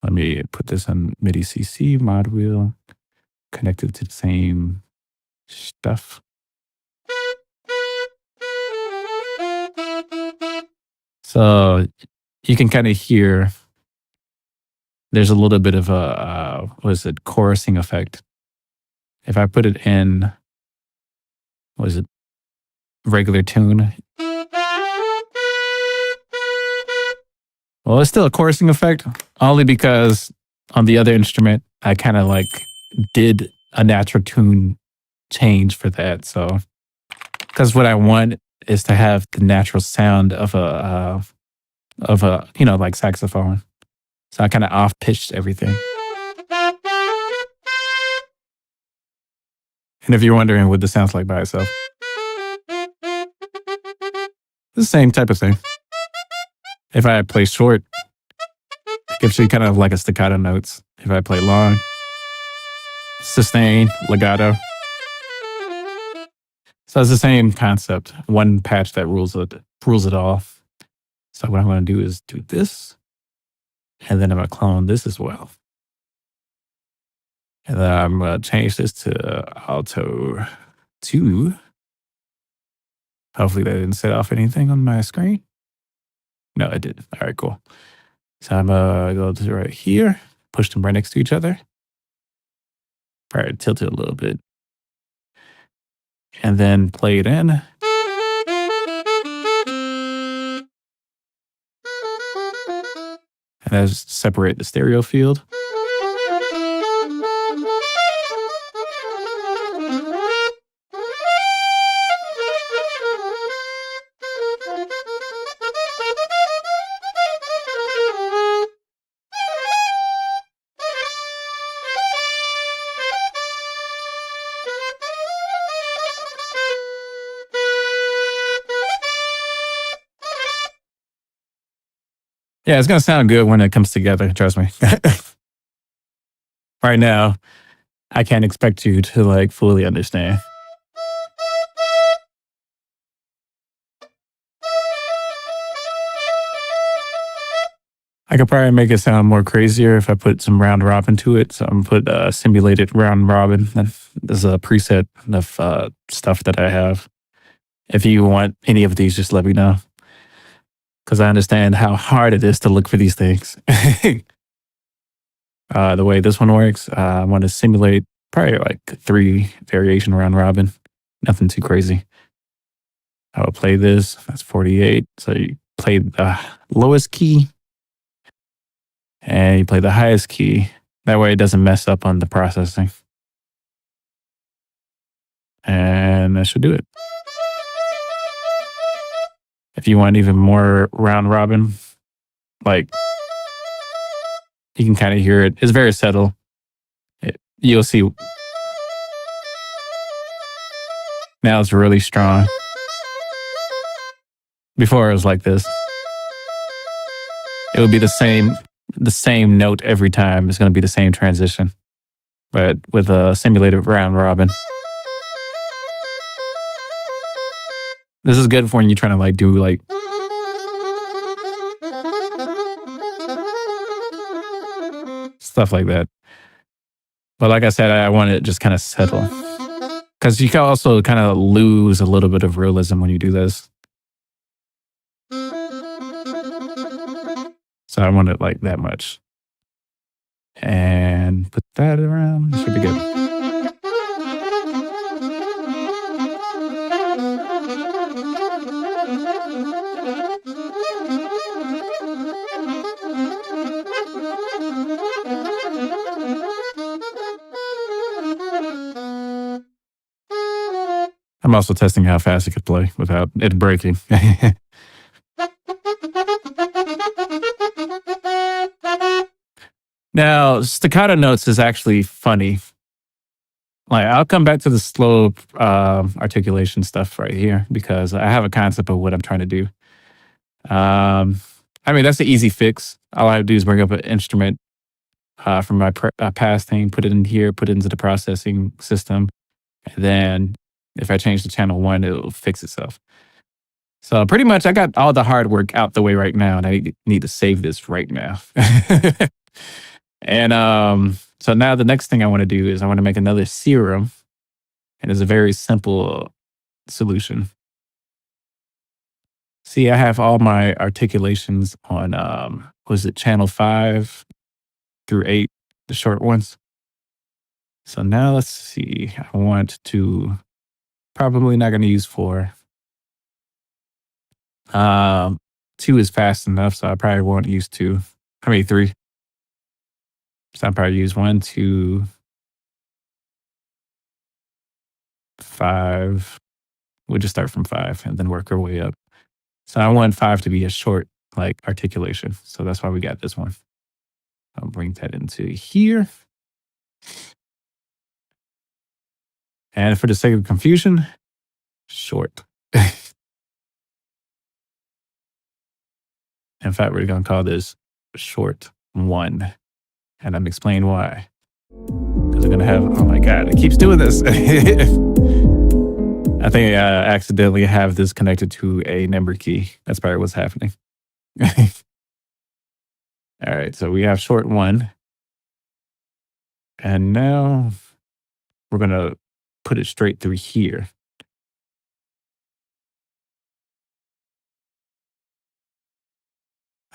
Let me put this on MIDI CC mod wheel, connected to the same stuff. So you can kind of hear there's a little bit of a, chorusing effect. If I put it in, regular tune? Well, it's still a chorusing effect, only because on the other instrument, I kind of did a natural tune change for that. So, because what I want is to have the natural sound of a like saxophone. So I kind of off pitched everything. And if you're wondering what this sounds like by itself, the same type of thing. If I play short, it gives you kind of like a staccato notes. If I play long, sustain, legato. So it's the same concept. One patch that rules it all. So what I'm going to do is do this, and then I'm going to clone this as well. And then I'm going to change this to Alto 2. Hopefully that didn't set off anything on my screen. No, it did. All right, cool. So I'm going to go to right here, push them right next to each other. Probably tilt it a little bit. And then play it in. And then separate the stereo field. Yeah, it's going to sound good when it comes together, trust me. Right now, I can't expect you to like fully understand. I could probably make it sound more crazier if I put some round robin to it. So I'm going to put simulated round robin. There's a preset of stuff that I have. If you want any of these, just let me know. Because I understand how hard it is to look for these things. The way this one works, I want to simulate probably like 3 variation round robin. Nothing too crazy. I will play this. That's 48. So you play the lowest key and you play the highest key. That way it doesn't mess up on the processing. And that should do it. If you want even more round robin, like you can kind of hear it. It's very subtle. You'll see. Now it's really strong. Before it was like this. It would be the same note every time. It's going to be the same transition, but with a simulated round robin. This is good for when you're trying to like do like stuff like that. But like I said, I want it just kind of settle. Because you can also kind of lose a little bit of realism when you do this. So I want it like that much. And put that around. It should be good. I'm also testing how fast it could play without it breaking. Now, staccato notes is actually funny. Like, I'll come back to the slow articulation stuff right here because I have a concept of what I'm trying to do. I mean, that's the easy fix. All I have to do is bring up an instrument from my past thing, put it in here, put it into the processing system. And then if I change to channel 1, it'll fix itself. So pretty much I got all the hard work out the way right now, and I need to save this right now. And so now the next thing I want to do is I want to make another serum. And it's a very simple solution. See, I have all my articulations on, was it channel 5 through 8, the short ones. So now let's see, I want to, probably not going to use 4. 2 is fast enough, so I probably won't use 2. I mean 3. So I'll probably use 1, 2, 5, We'll just start from 5 and then work our way up. So I want 5 to be a short like articulation. So that's why we got this one. I'll bring that into here. And for the sake of confusion, short. In fact, we're going to call this short 1. And I'm explaining why. Because we're going to have, oh my God, it keeps doing this. I think I accidentally have this connected to a number key. That's probably what's happening. All right, so we have short 1. And now we're going to put it straight through here.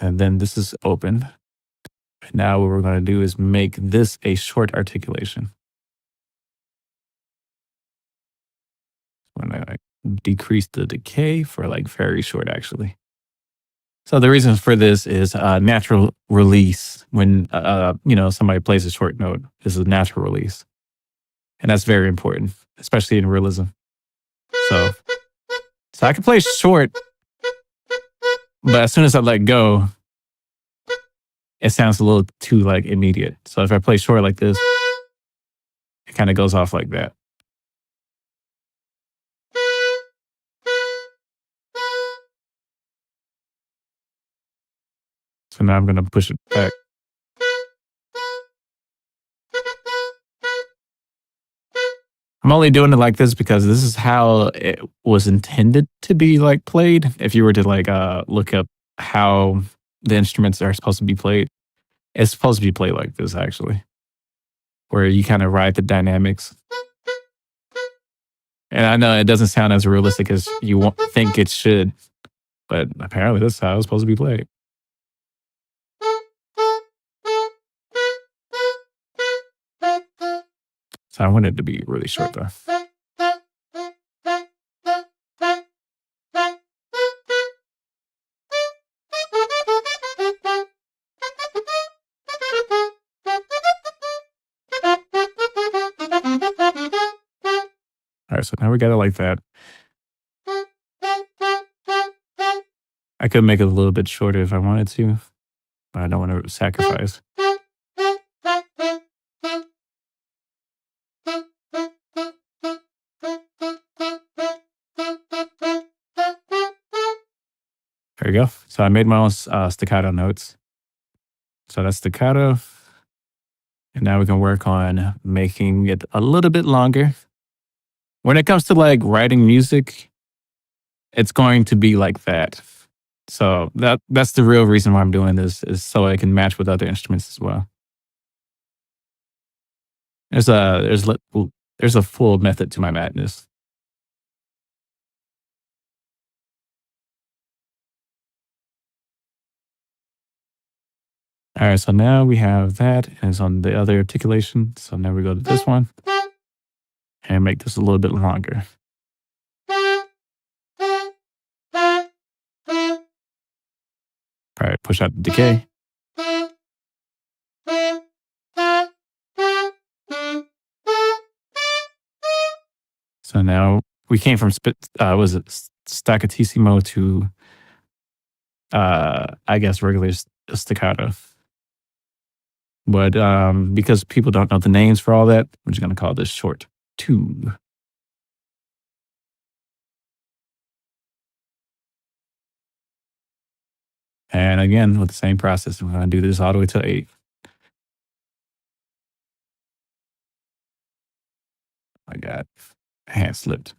And then this is open. Now what we're going to do is make this a short articulation. I'm going to decrease the decay for like very short, actually. So the reason for this is natural release. When somebody plays a short note, is a natural release, and that's very important, especially in realism. So I can play short, but as soon as I let go, it sounds a little too like immediate. So if I play short like this, it kind of goes off like that. So now I'm going to push it back. I'm only doing it like this because this is how it was intended to be like played. If you were to like look up how the instruments are supposed to be played, it's supposed to be played like this actually, where you kind of ride the dynamics. And I know it doesn't sound as realistic as you think it should, but apparently that's how it's supposed to be played. So I want it to be really short though. All right, so now we got it like that. I could make it a little bit shorter if I wanted to, but I don't want to sacrifice. There we go. So I made my own staccato notes. So that's staccato. And now we can work on making it a little bit longer. When it comes to like writing music, it's going to be like that. So that's the real reason why I'm doing this, is so I can match with other instruments as well. There's a full method to my madness. All right, so now we have that, and it's on the other articulation. So now we go to this one and make this a little bit longer. All right, push out the decay. So now we came from staccatissimo to I guess regular staccato. But because people don't know the names for all that, we're just going to call this short 2. And again, with the same process, we're going to do this all the way to 8. My God, hand slipped.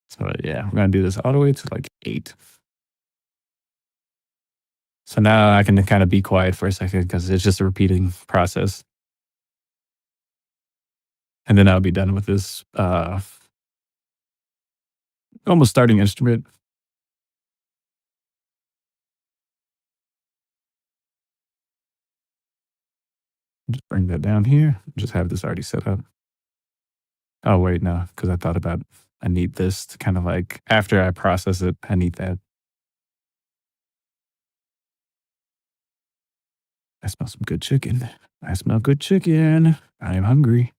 So yeah, we're going to do this all the way to like 8. So now I can kind of be quiet for a second because it's just a repeating process. And then I'll be done with this almost starting instrument. Just bring that down here. Just have this already set up. Oh, wait, no, because I thought about I need this to kind of like, after I process it, I need that. I smell some good chicken. I smell good chicken. I am hungry.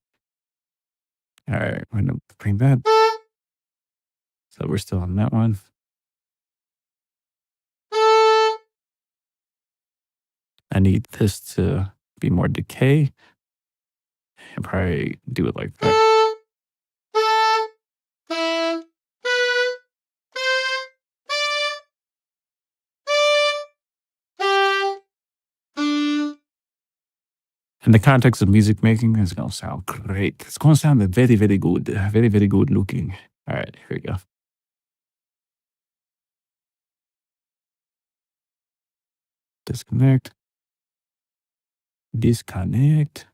All right, we're gonna bring that. So we're still on that one. I need this to be more decay. And probably do it like that. In the context of music making, it's gonna sound great. It's gonna sound very, very good. Very, very good looking. All right, here we go. Disconnect. Disconnect.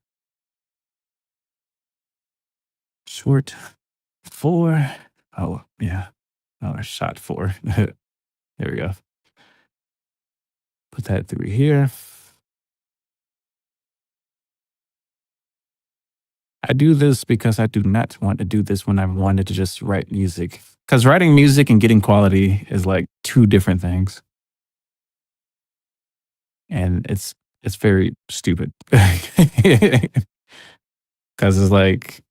Short 4. Oh, yeah. Oh, shot 4. There we go. Put that through here. I do this because I do not want to do this when I wanted to just write music. Because writing music and getting quality is like two different things. And it's very stupid. Because it's like,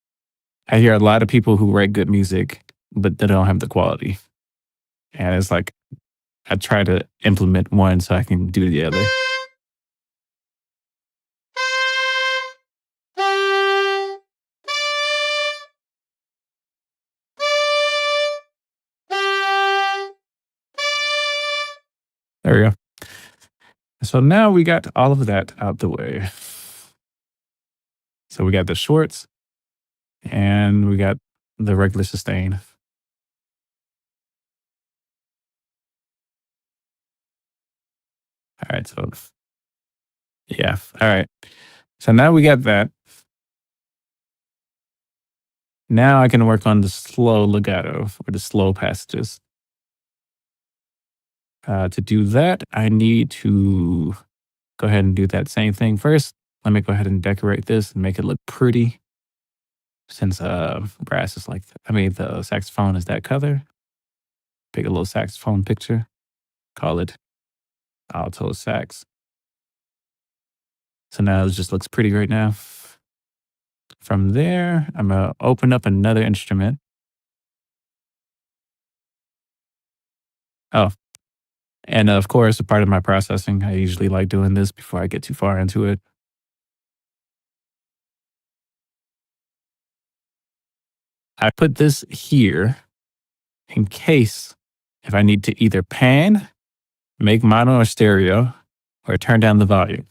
I hear a lot of people who write good music, but they don't have the quality. And it's like, I try to implement one so I can do the other. There we go. So now we got all of that out the way. So we got the shorts and we got the regular sustain. All right, so yeah, all right. So now we got that. Now I can work on the slow legato or the slow passages. To do that, I need to go ahead and do that same thing first. Let me go ahead and decorate this and make it look pretty. Since brass is like, the saxophone is that color. Pick a little saxophone picture. Call it alto sax. So now it just looks pretty right now. From there, I'm going to open up another instrument. Oh, and of course, a part of my processing, I usually like doing this before I get too far into it. I put this here in case if I need to either pan, make mono or stereo, or turn down the volume.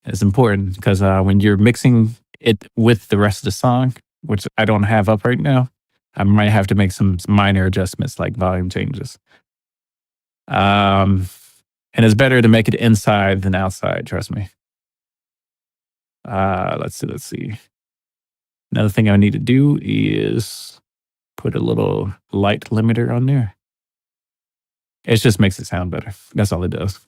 It's important because when you're mixing it with the rest of the song, which I don't have up right now, I might have to make some minor adjustments like volume changes. And it's better to make it inside than outside, trust me. Let's see. Another thing I need to do is put a little light limiter on there. It just makes it sound better. That's all it does.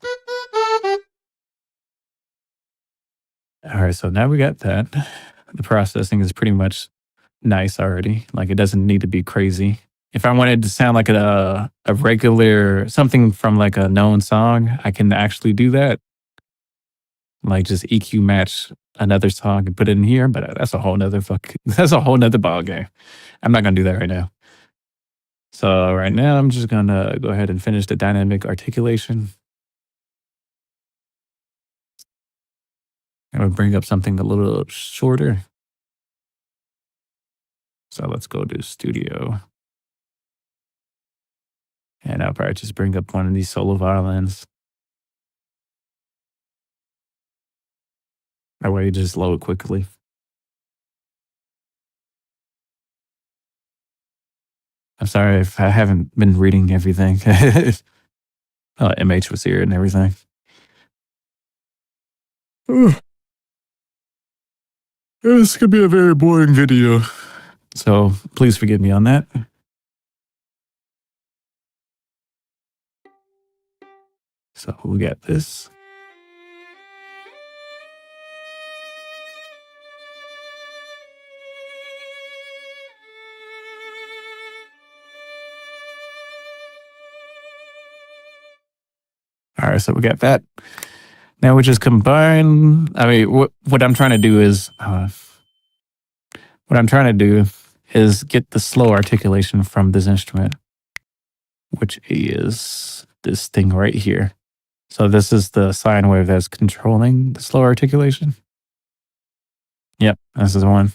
All right, so now we got that. The processing is pretty much nice already. Like it doesn't need to be crazy. If I wanted to sound like a regular, something from like a known song, I can actually do that. Like just EQ match another song and put it in here, but that's a whole nother ball game. I'm not gonna do that right now. So right now I'm just gonna go ahead and finish the dynamic articulation. I'm gonna bring up something a little shorter. So let's go to studio. And I'll probably just bring up one of these solo violins. That way you just load quickly. I'm sorry if I haven't been reading everything. MH was here and everything. This could be a very boring video. So please forgive me on that. So we got this. All right, so we got that. Now we just combine. What I'm trying to do is, what I'm trying to do is get the slow articulation from this instrument, which is this thing right here. So this is the sine wave that's controlling the slow articulation. Yep, this is the one.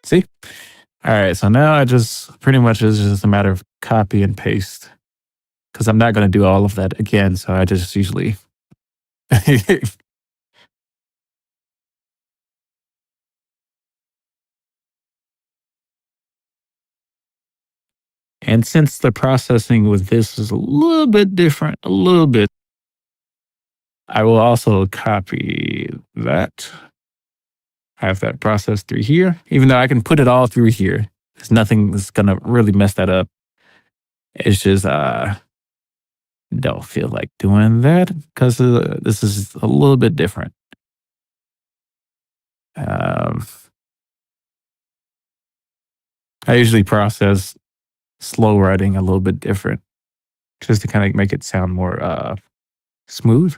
See? All right, so now I just pretty much is just a matter of copy and paste because I'm not going to do all of that again. So I just usually. And since the processing with this is a little bit different, a little bit, I will also copy that. Have that process through here, even though I can put it all through here. There's nothing that's going to really mess that up. It's just, don't feel like doing that because this is a little bit different. I usually process slow writing a little bit different just to kind of make it sound more smooth.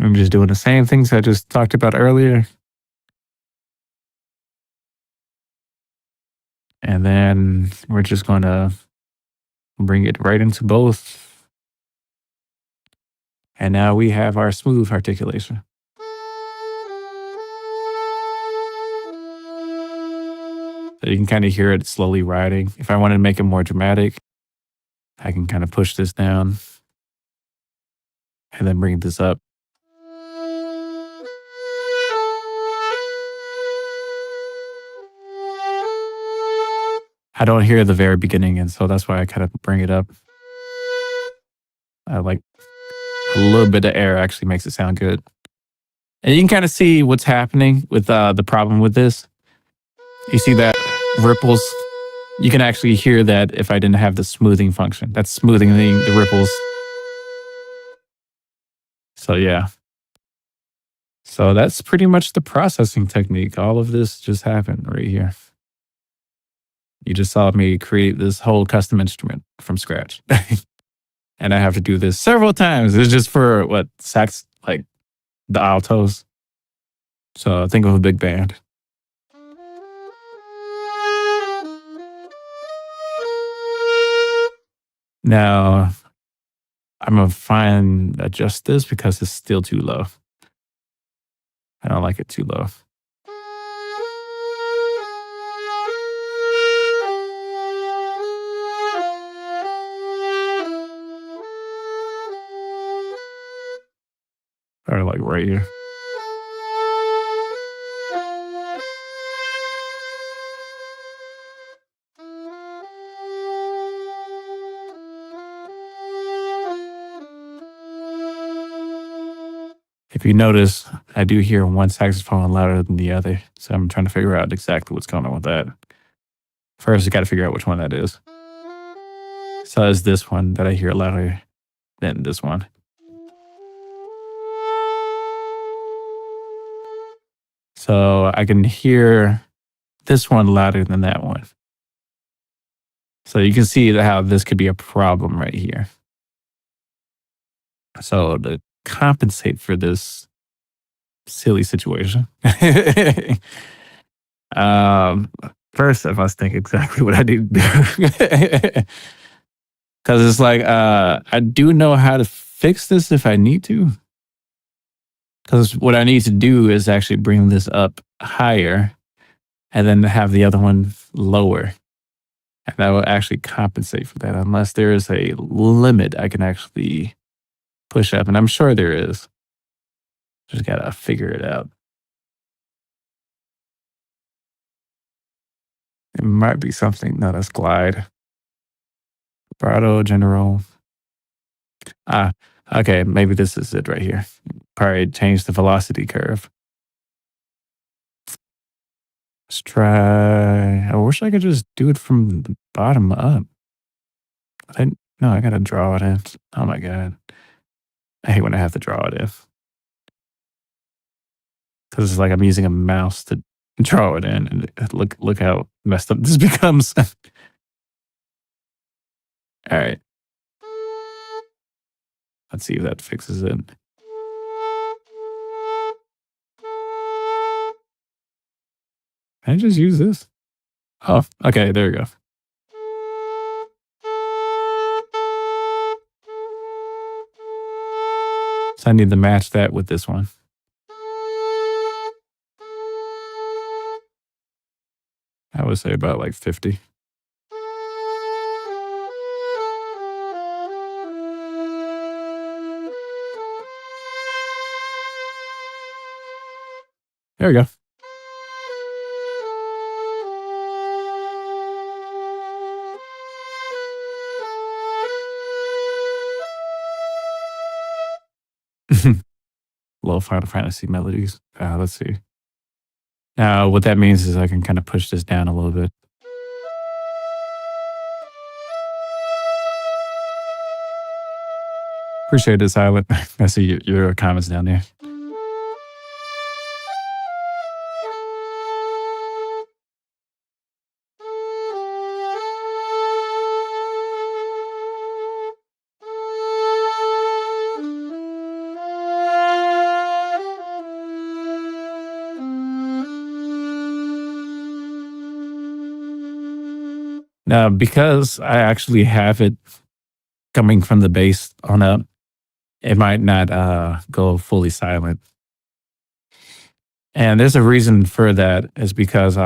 I'm just doing the same things I just talked about earlier. And then we're just going to bring it right into both. And now we have our smooth articulation. So you can kind of hear it slowly riding. If I wanted to make it more dramatic, I can kind of push this down and then bring this up. I don't hear the very beginning, and so that's why I kind of bring it up. I like a little bit of air actually makes it sound good. And you can kind of see what's happening with the problem with this. You see that ripples? You can actually hear that if I didn't have the smoothing function. That's smoothing the ripples. So yeah. So that's pretty much the processing technique. All of this just happened right here. You just saw me create this whole custom instrument from scratch. And I have to do this several times. It's just for what, sax, like the altos. So think of a big band. Now, I'm going to adjust this because it's still too low. I don't like it too low. Or like right here. If you notice, I do hear one saxophone louder than the other. So I'm trying to figure out exactly what's going on with that. First, I got to figure out which one that is. So it's this one that I hear louder than this one. So I can hear this one louder than that one. So you can see how this could be a problem right here. So to compensate for this silly situation, first I must think exactly what I need to do. Because it's like, I do know how to fix this if I need to. Because what I need to do is actually bring this up higher and then have the other one lower. And that will actually compensate for that unless there is a limit I can actually push up. And I'm sure there is. Just got to figure it out. It might be something. No, that's glide. Vibrato, general. Okay, maybe this is it right here. Probably change the velocity curve. Let's try. I wish I could just do it from the bottom up. No, I gotta draw it in. Oh my God. I hate when I have to draw it in. Because it's like I'm using a mouse to draw it in. And look how messed up this becomes. All right. Let's see if that fixes it. Can I just use this? Oh, okay. There we go. So I need to match that with this one. I would say about like 50. There we go. Low Final Fantasy melodies. Let's see. Now, what that means is I can kind of push this down a little bit. Appreciate it, Silent. I see your comments down there. Now, because I actually have it coming from the bass on up, it might not go fully silent. And there's a reason for that is because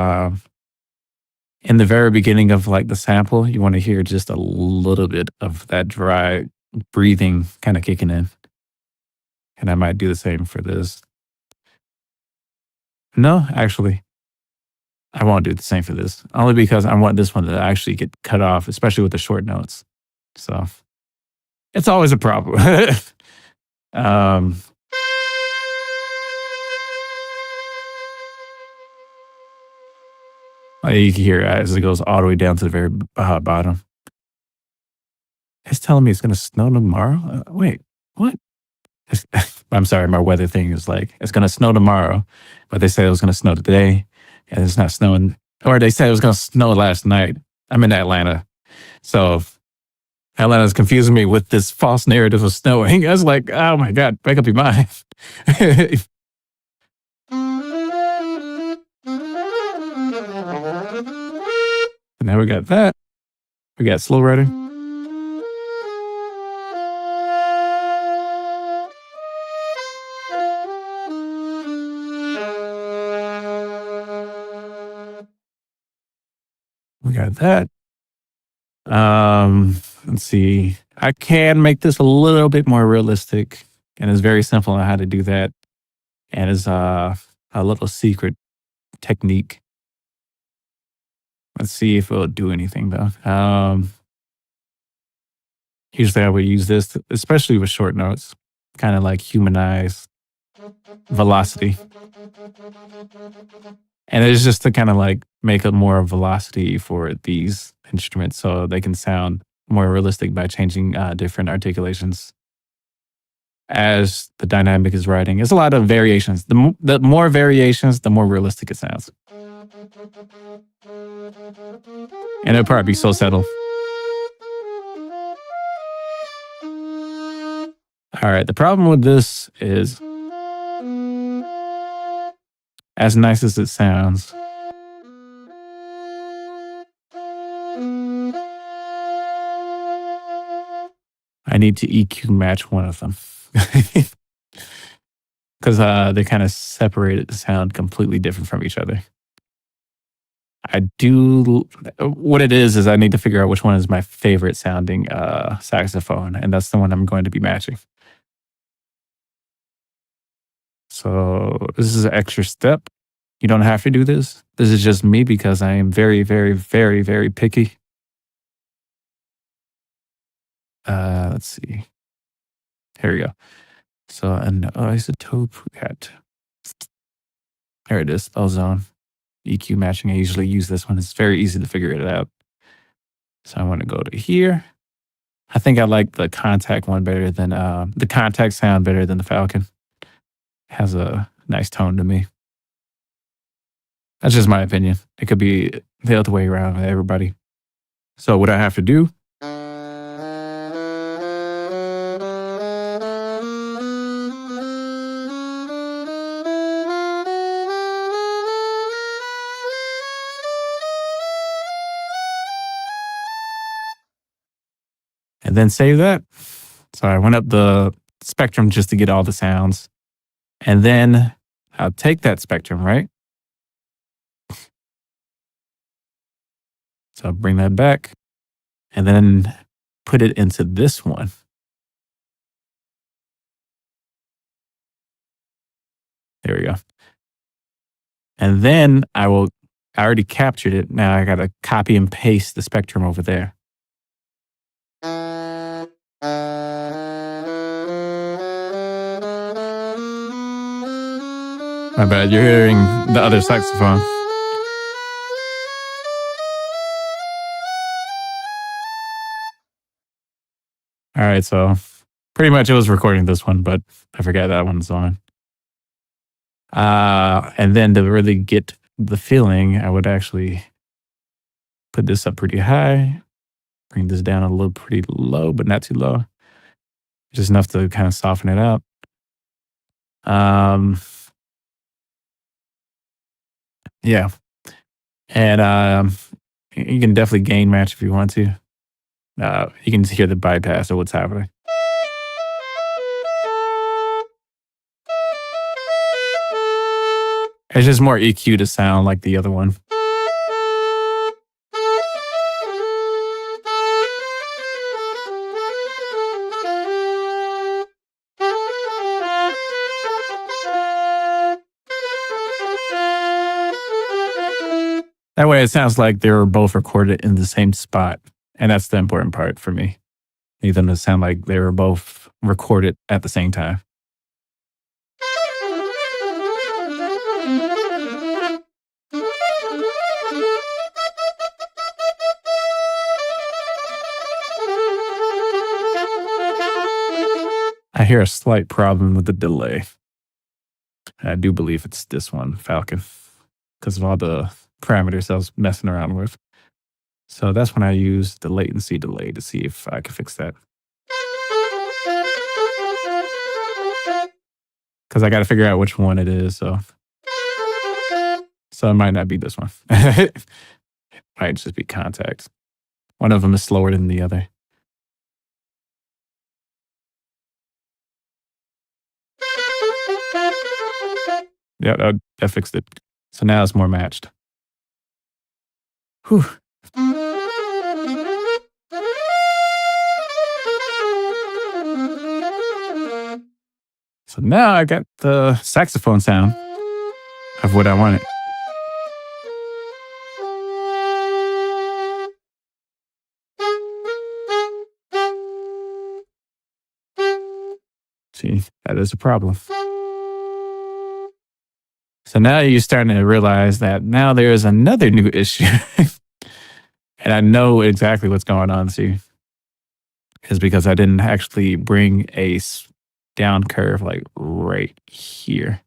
in the very beginning of like the sample, you want to hear just a little bit of that dry breathing kind of kicking in. And I might do the same for this. No, actually, I won't do the same for this. Only because I want this one to actually get cut off, especially with the short notes. So it's always a problem. You can hear it as it goes all the way down to the very bottom. It's telling me it's going to snow tomorrow? Wait, what? I'm sorry, my weather thing is like, it's going to snow tomorrow, but they said it was going to snow today, and it's not snowing. Or they said it was going to snow last night. I'm in Atlanta. So Atlanta's confusing me with this false narrative of snowing. I was like, oh my God, make up your mind. And now we got that. We got slow writing. We got that. Let's see. I can make this a little bit more realistic, and it's very simple on how to do that. And it's a little secret technique. Let's see if it'll do anything though. Usually I would use this, especially with short notes, kind of like humanize velocity. And it's just to kind of like make a more velocity for these instruments so they can sound more realistic by changing different articulations as the dynamic is writing. It's a lot of variations. The more variations, the more realistic it sounds. And it'll probably be so subtle. All right, the problem with this is, as nice as it sounds, I need to EQ match one of them. Because they kind of separated the sound completely different from each other. What it is I need to figure out which one is my favorite sounding saxophone, and that's the one I'm going to be matching. So this is an extra step. You don't have to do this. This is just me because I am very, very, very, very picky. Let's see. Here we go. So an isotope cat. There it is. Ozone. EQ matching. I usually use this one. It's very easy to figure it out. So I want to go to here. I think I like the Contact one better than the Contact sound better than the Falcon. Has a nice tone to me. That's just my opinion. It could be the other way around with everybody. So what I have to do and then save that. So I went up the spectrum just to get all the sounds. And then I'll take that spectrum, right? So I'll bring that back and then put it into this one. There we go. And then I already captured it. Now I got to copy and paste the spectrum over there. My bad, you're hearing the other saxophone. All right, so pretty much it was recording this one, but I forgot that one's on. And then to really get the feeling, I would actually put this up pretty high, bring this down a little pretty low, but not too low. Just enough to kind of soften it out. Yeah. And you can definitely gain match if you want to. You can hear the bypass of what's happening. It's just more EQ to sound like the other one. That way it sounds like they were both recorded in the same spot. And that's the important part for me. I need them to sound like they were both recorded at the same time. I hear a slight problem with the delay. I do believe it's this one, Falcon, because of all the parameters I was messing around with. So that's when I use the latency delay to see if I can fix that. Because I got to figure out which one it is. So it might not be this one. It might just be Contact. One of them is slower than the other. Yeah, that fixed it. So now it's more matched. Whew. So now I got the saxophone sound of what I wanted. See, that is a problem. So now you're starting to realize that now there is another new issue. And I know exactly what's going on, see. Is because I didn't actually bring a down curve like right here.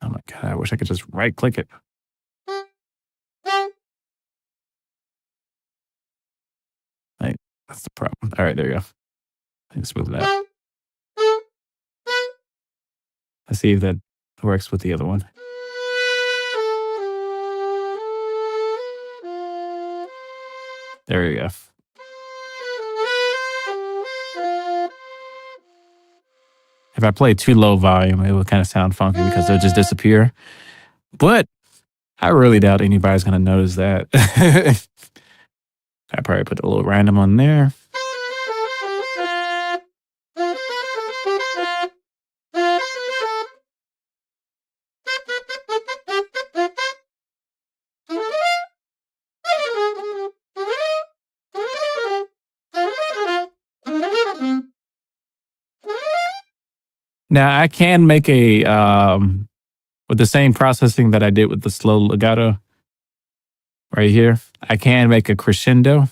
Oh my God, I wish I could just right click it. Like, that's the problem. All right, there you go. Let's move that. Let's see if that works with the other one. There we go. If I play too low volume, it will kind of sound funky because it'll just disappear. But I really doubt anybody's going to notice that. I probably put a little random on there. Now I can make a with the same processing that I did with the slow legato right here. I can make a crescendo,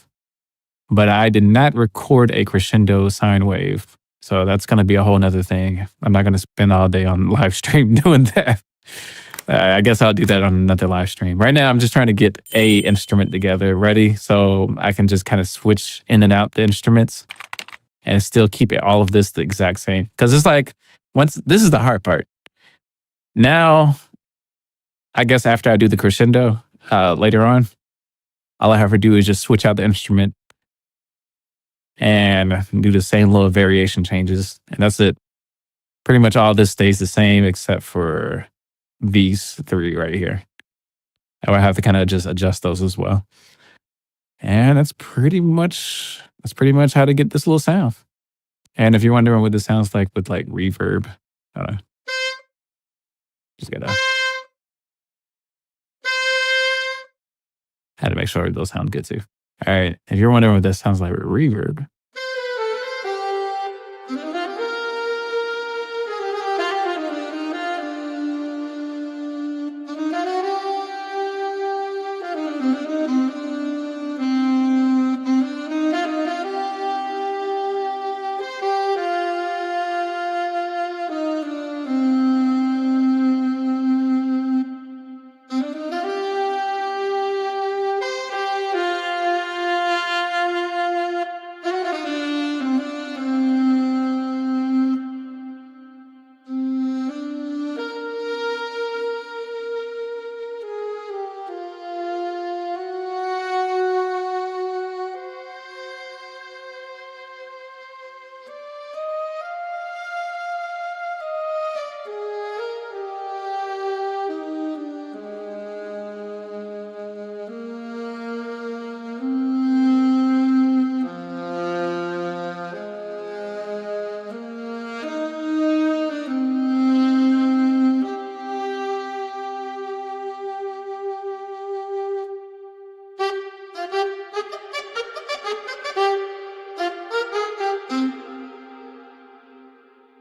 but I did not record a crescendo sine wave. So that's going to be a whole nother thing. I'm not going to spend all day on live stream doing that. I guess I'll do that on another live stream. Right now, I'm just trying to get a instrument together ready so I can just kind of switch in and out the instruments and still keep all of this the exact same. Because it's like, this is the hard part. Now, I guess after I do the crescendo later on, all I have to do is just switch out the instrument and do the same little variation changes. And that's it. Pretty much all this stays the same except for these three right here. I would have to kind of just adjust those as well. And that's pretty much how to get this little sound. And if you're wondering what this sounds like with like reverb, just gotta had to make sure those sound good too. All right, if you're wondering what this sounds like with reverb,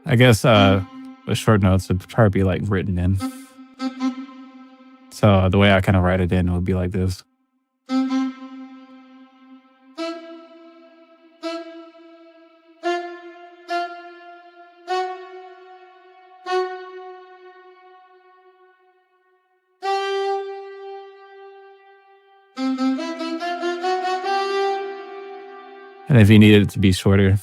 I guess the short notes would probably be like written in. So the way I kind of write it in would be like this. And if you need it to be shorter,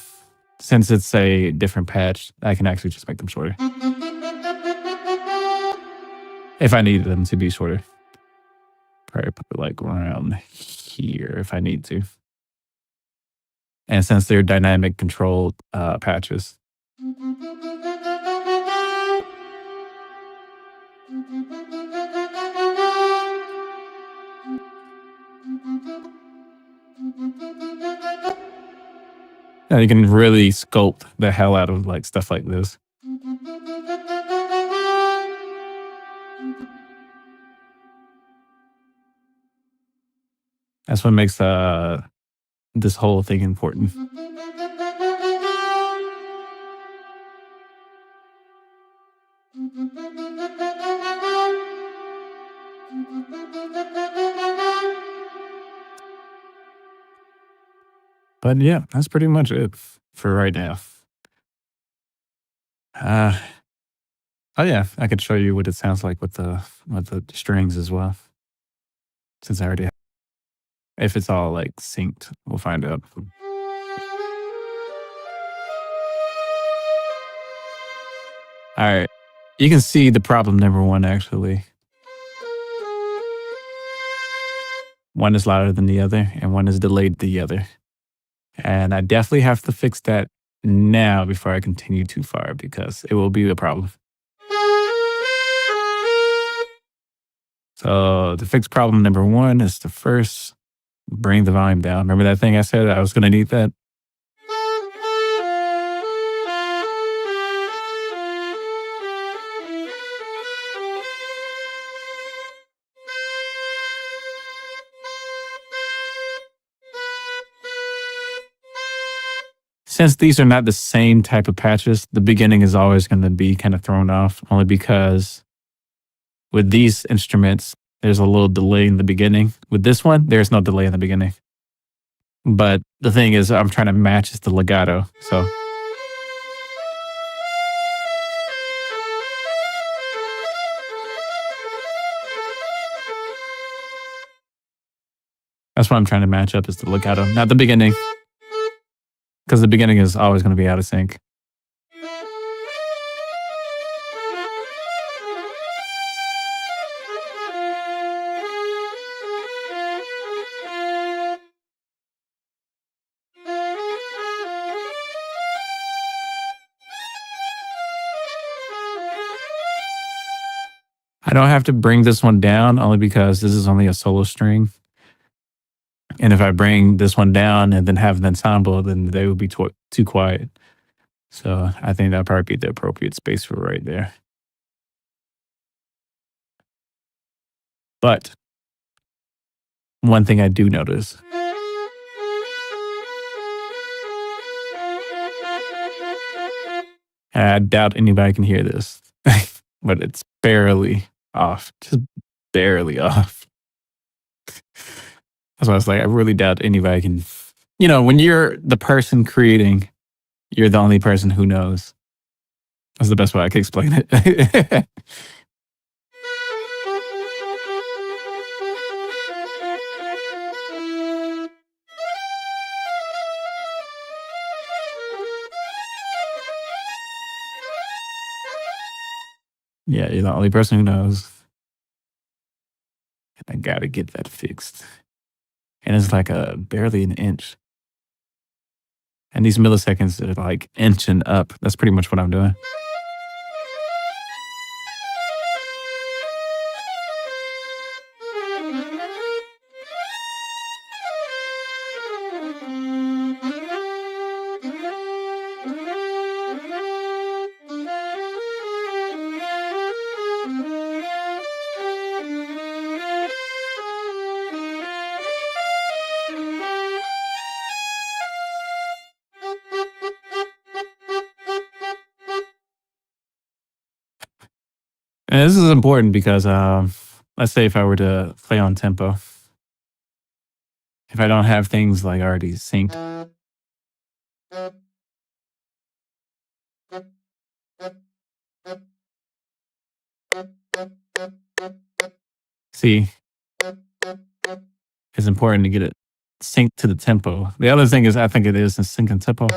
since it's a different patch, I can actually just make them shorter. If I needed them to be shorter. Probably put it like around here if I need to. And since they're dynamic controlled patches. Now you can really sculpt the hell out of like stuff like this. That's what makes this whole thing important. But yeah, that's pretty much it for right now. Oh yeah, I could show you what it sounds like with the strings as well. Since I already have. If it's all like synced, we'll find out. All right. You can see the problem number one actually. One is louder than the other and one is delayed the other. And I definitely have to fix that now before I continue too far because it will be a problem. So to fix problem number one is to first bring the volume down. Remember that thing I said I was going to need that? Since these are not the same type of patches, the beginning is always going to be kind of thrown off only because with these instruments, there's a little delay in the beginning. With this one, there's no delay in the beginning. But the thing is, I'm trying to match the legato. So that's what I'm trying to match up is the legato, not the beginning. Because the beginning is always going to be out of sync. I don't have to bring this one down only because this is only a solo string. And if I bring this one down and then have an ensemble, then they would be too quiet. So I think that'd probably be the appropriate space for right there. But one thing I do notice, and I doubt anybody can hear this, but it's barely off, just barely off. That's why I was like, I really doubt anybody can. You know, when you're the person creating, you're the only person who knows. That's the best way I can explain it. Yeah, you're the only person who knows. And I gotta get that fixed. And it's like barely an inch. And these milliseconds are like inching up. That's pretty much what I'm doing. And this is important because let's say if I were to play on tempo, if I don't have things like already synced, see, it's important to get it synced to the tempo. The other thing is I think it is in sync and tempo.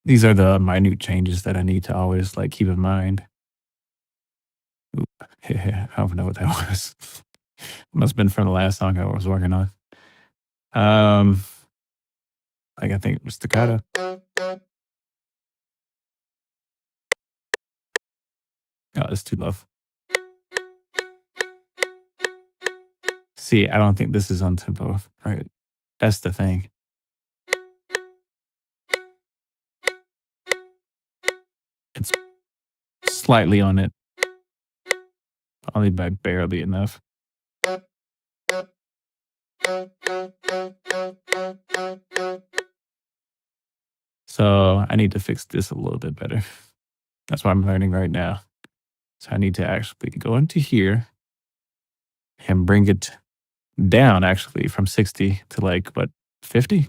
These are the minute changes that I need to always like keep in mind. Oop, I don't know what that was. Must have been from the last song I was working on. Like I think it was staccato. Oh, it's too low. See, I don't think this is on tempo, right? That's the thing. It's slightly on it, only by barely enough. So I need to fix this a little bit better. That's what I'm learning right now. So I need to actually go into here and bring it down actually from 60 to like, what, 50?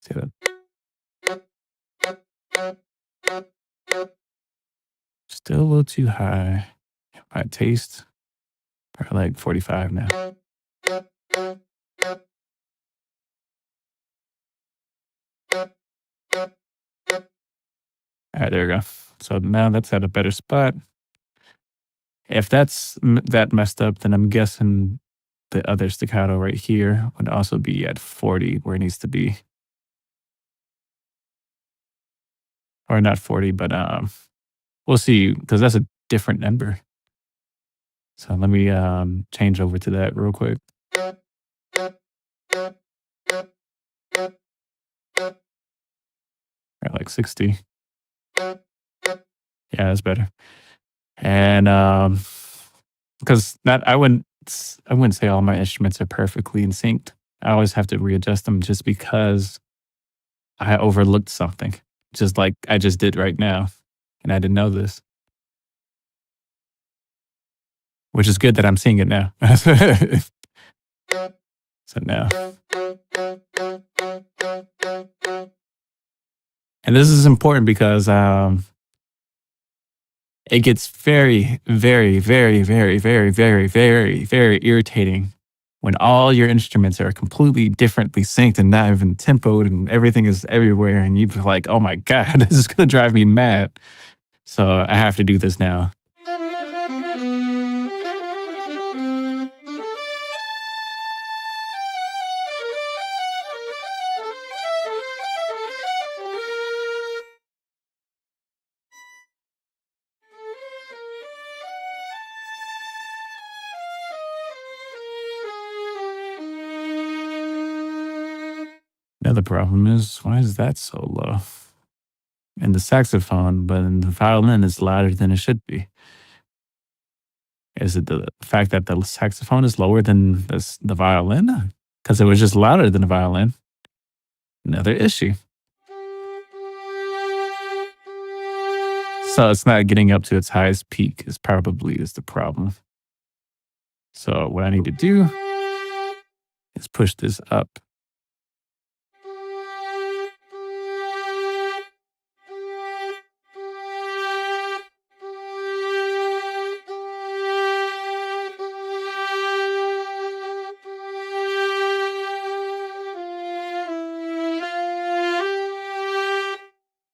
See that? Still a little too high. My taste, probably like 45 now. All right, there we go. So now that's at a better spot. If that's that messed up, then I'm guessing the other staccato right here would also be at 40 where it needs to be. Or not 40, but we'll see, because that's a different number. So let me change over to that real quick. Or like 60. Yeah, that's better. And because I wouldn't say all my instruments are perfectly in sync. I always have to readjust them just because I overlooked something, just like I just did right now, and I didn't know this. Which is good that I'm seeing it now. So now. And this is important because it gets very, very, very, very, very, very, very, very irritating when all your instruments are completely differently synced and not even tempoed and everything is everywhere. And you're like, oh my God, this is going to drive me mad. So I have to do this now. Now the problem is, why is that so low? And the saxophone, but in the violin is louder than it should be. Is it the fact that the saxophone is lower than the violin? Because it was just louder than the violin. Another issue. So it's not getting up to its highest peak is probably is the problem. So what I need to do is push this up.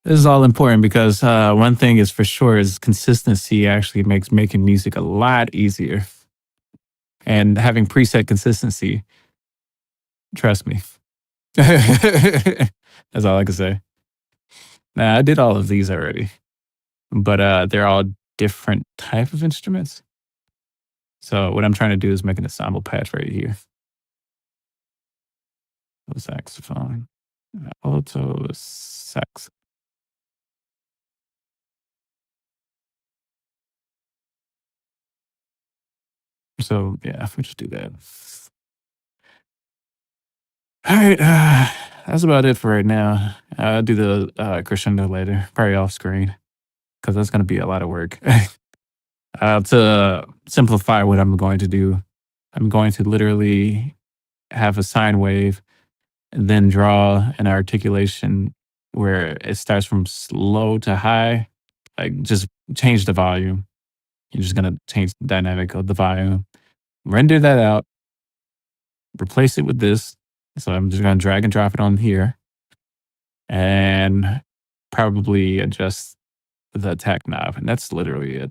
This is all important because one thing is for sure is consistency actually makes making music a lot easier. And having preset consistency, trust me. That's all I can say. Now, I did all of these already, but they're all different type of instruments. So what I'm trying to do is make an ensemble patch right here. Saxophone, alto sax. So yeah, we just do that. All right, that's about it for right now. I'll do the crescendo later, probably off screen, because that's going to be a lot of work. To simplify what I'm going to do, I'm going to literally have a sine wave and then draw an articulation where it starts from low to high, like just change the volume. You're just going to change the dynamic of the volume, render that out, replace it with this. So I'm just going to drag and drop it on here and probably adjust the attack knob. And that's literally it.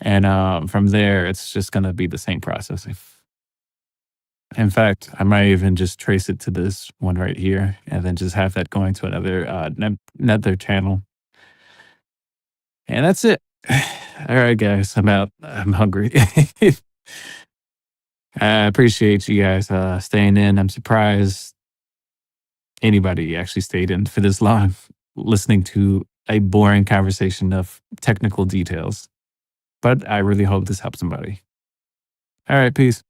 And from there, it's just going to be the same processing. In fact, I might even just trace it to this one right here and then just have that going to another channel. And that's it. All right, guys, I'm out. I'm hungry. I appreciate you guys staying in. I'm surprised anybody actually stayed in for this long, listening to a boring conversation of technical details. But I really hope this helps somebody. All right, peace.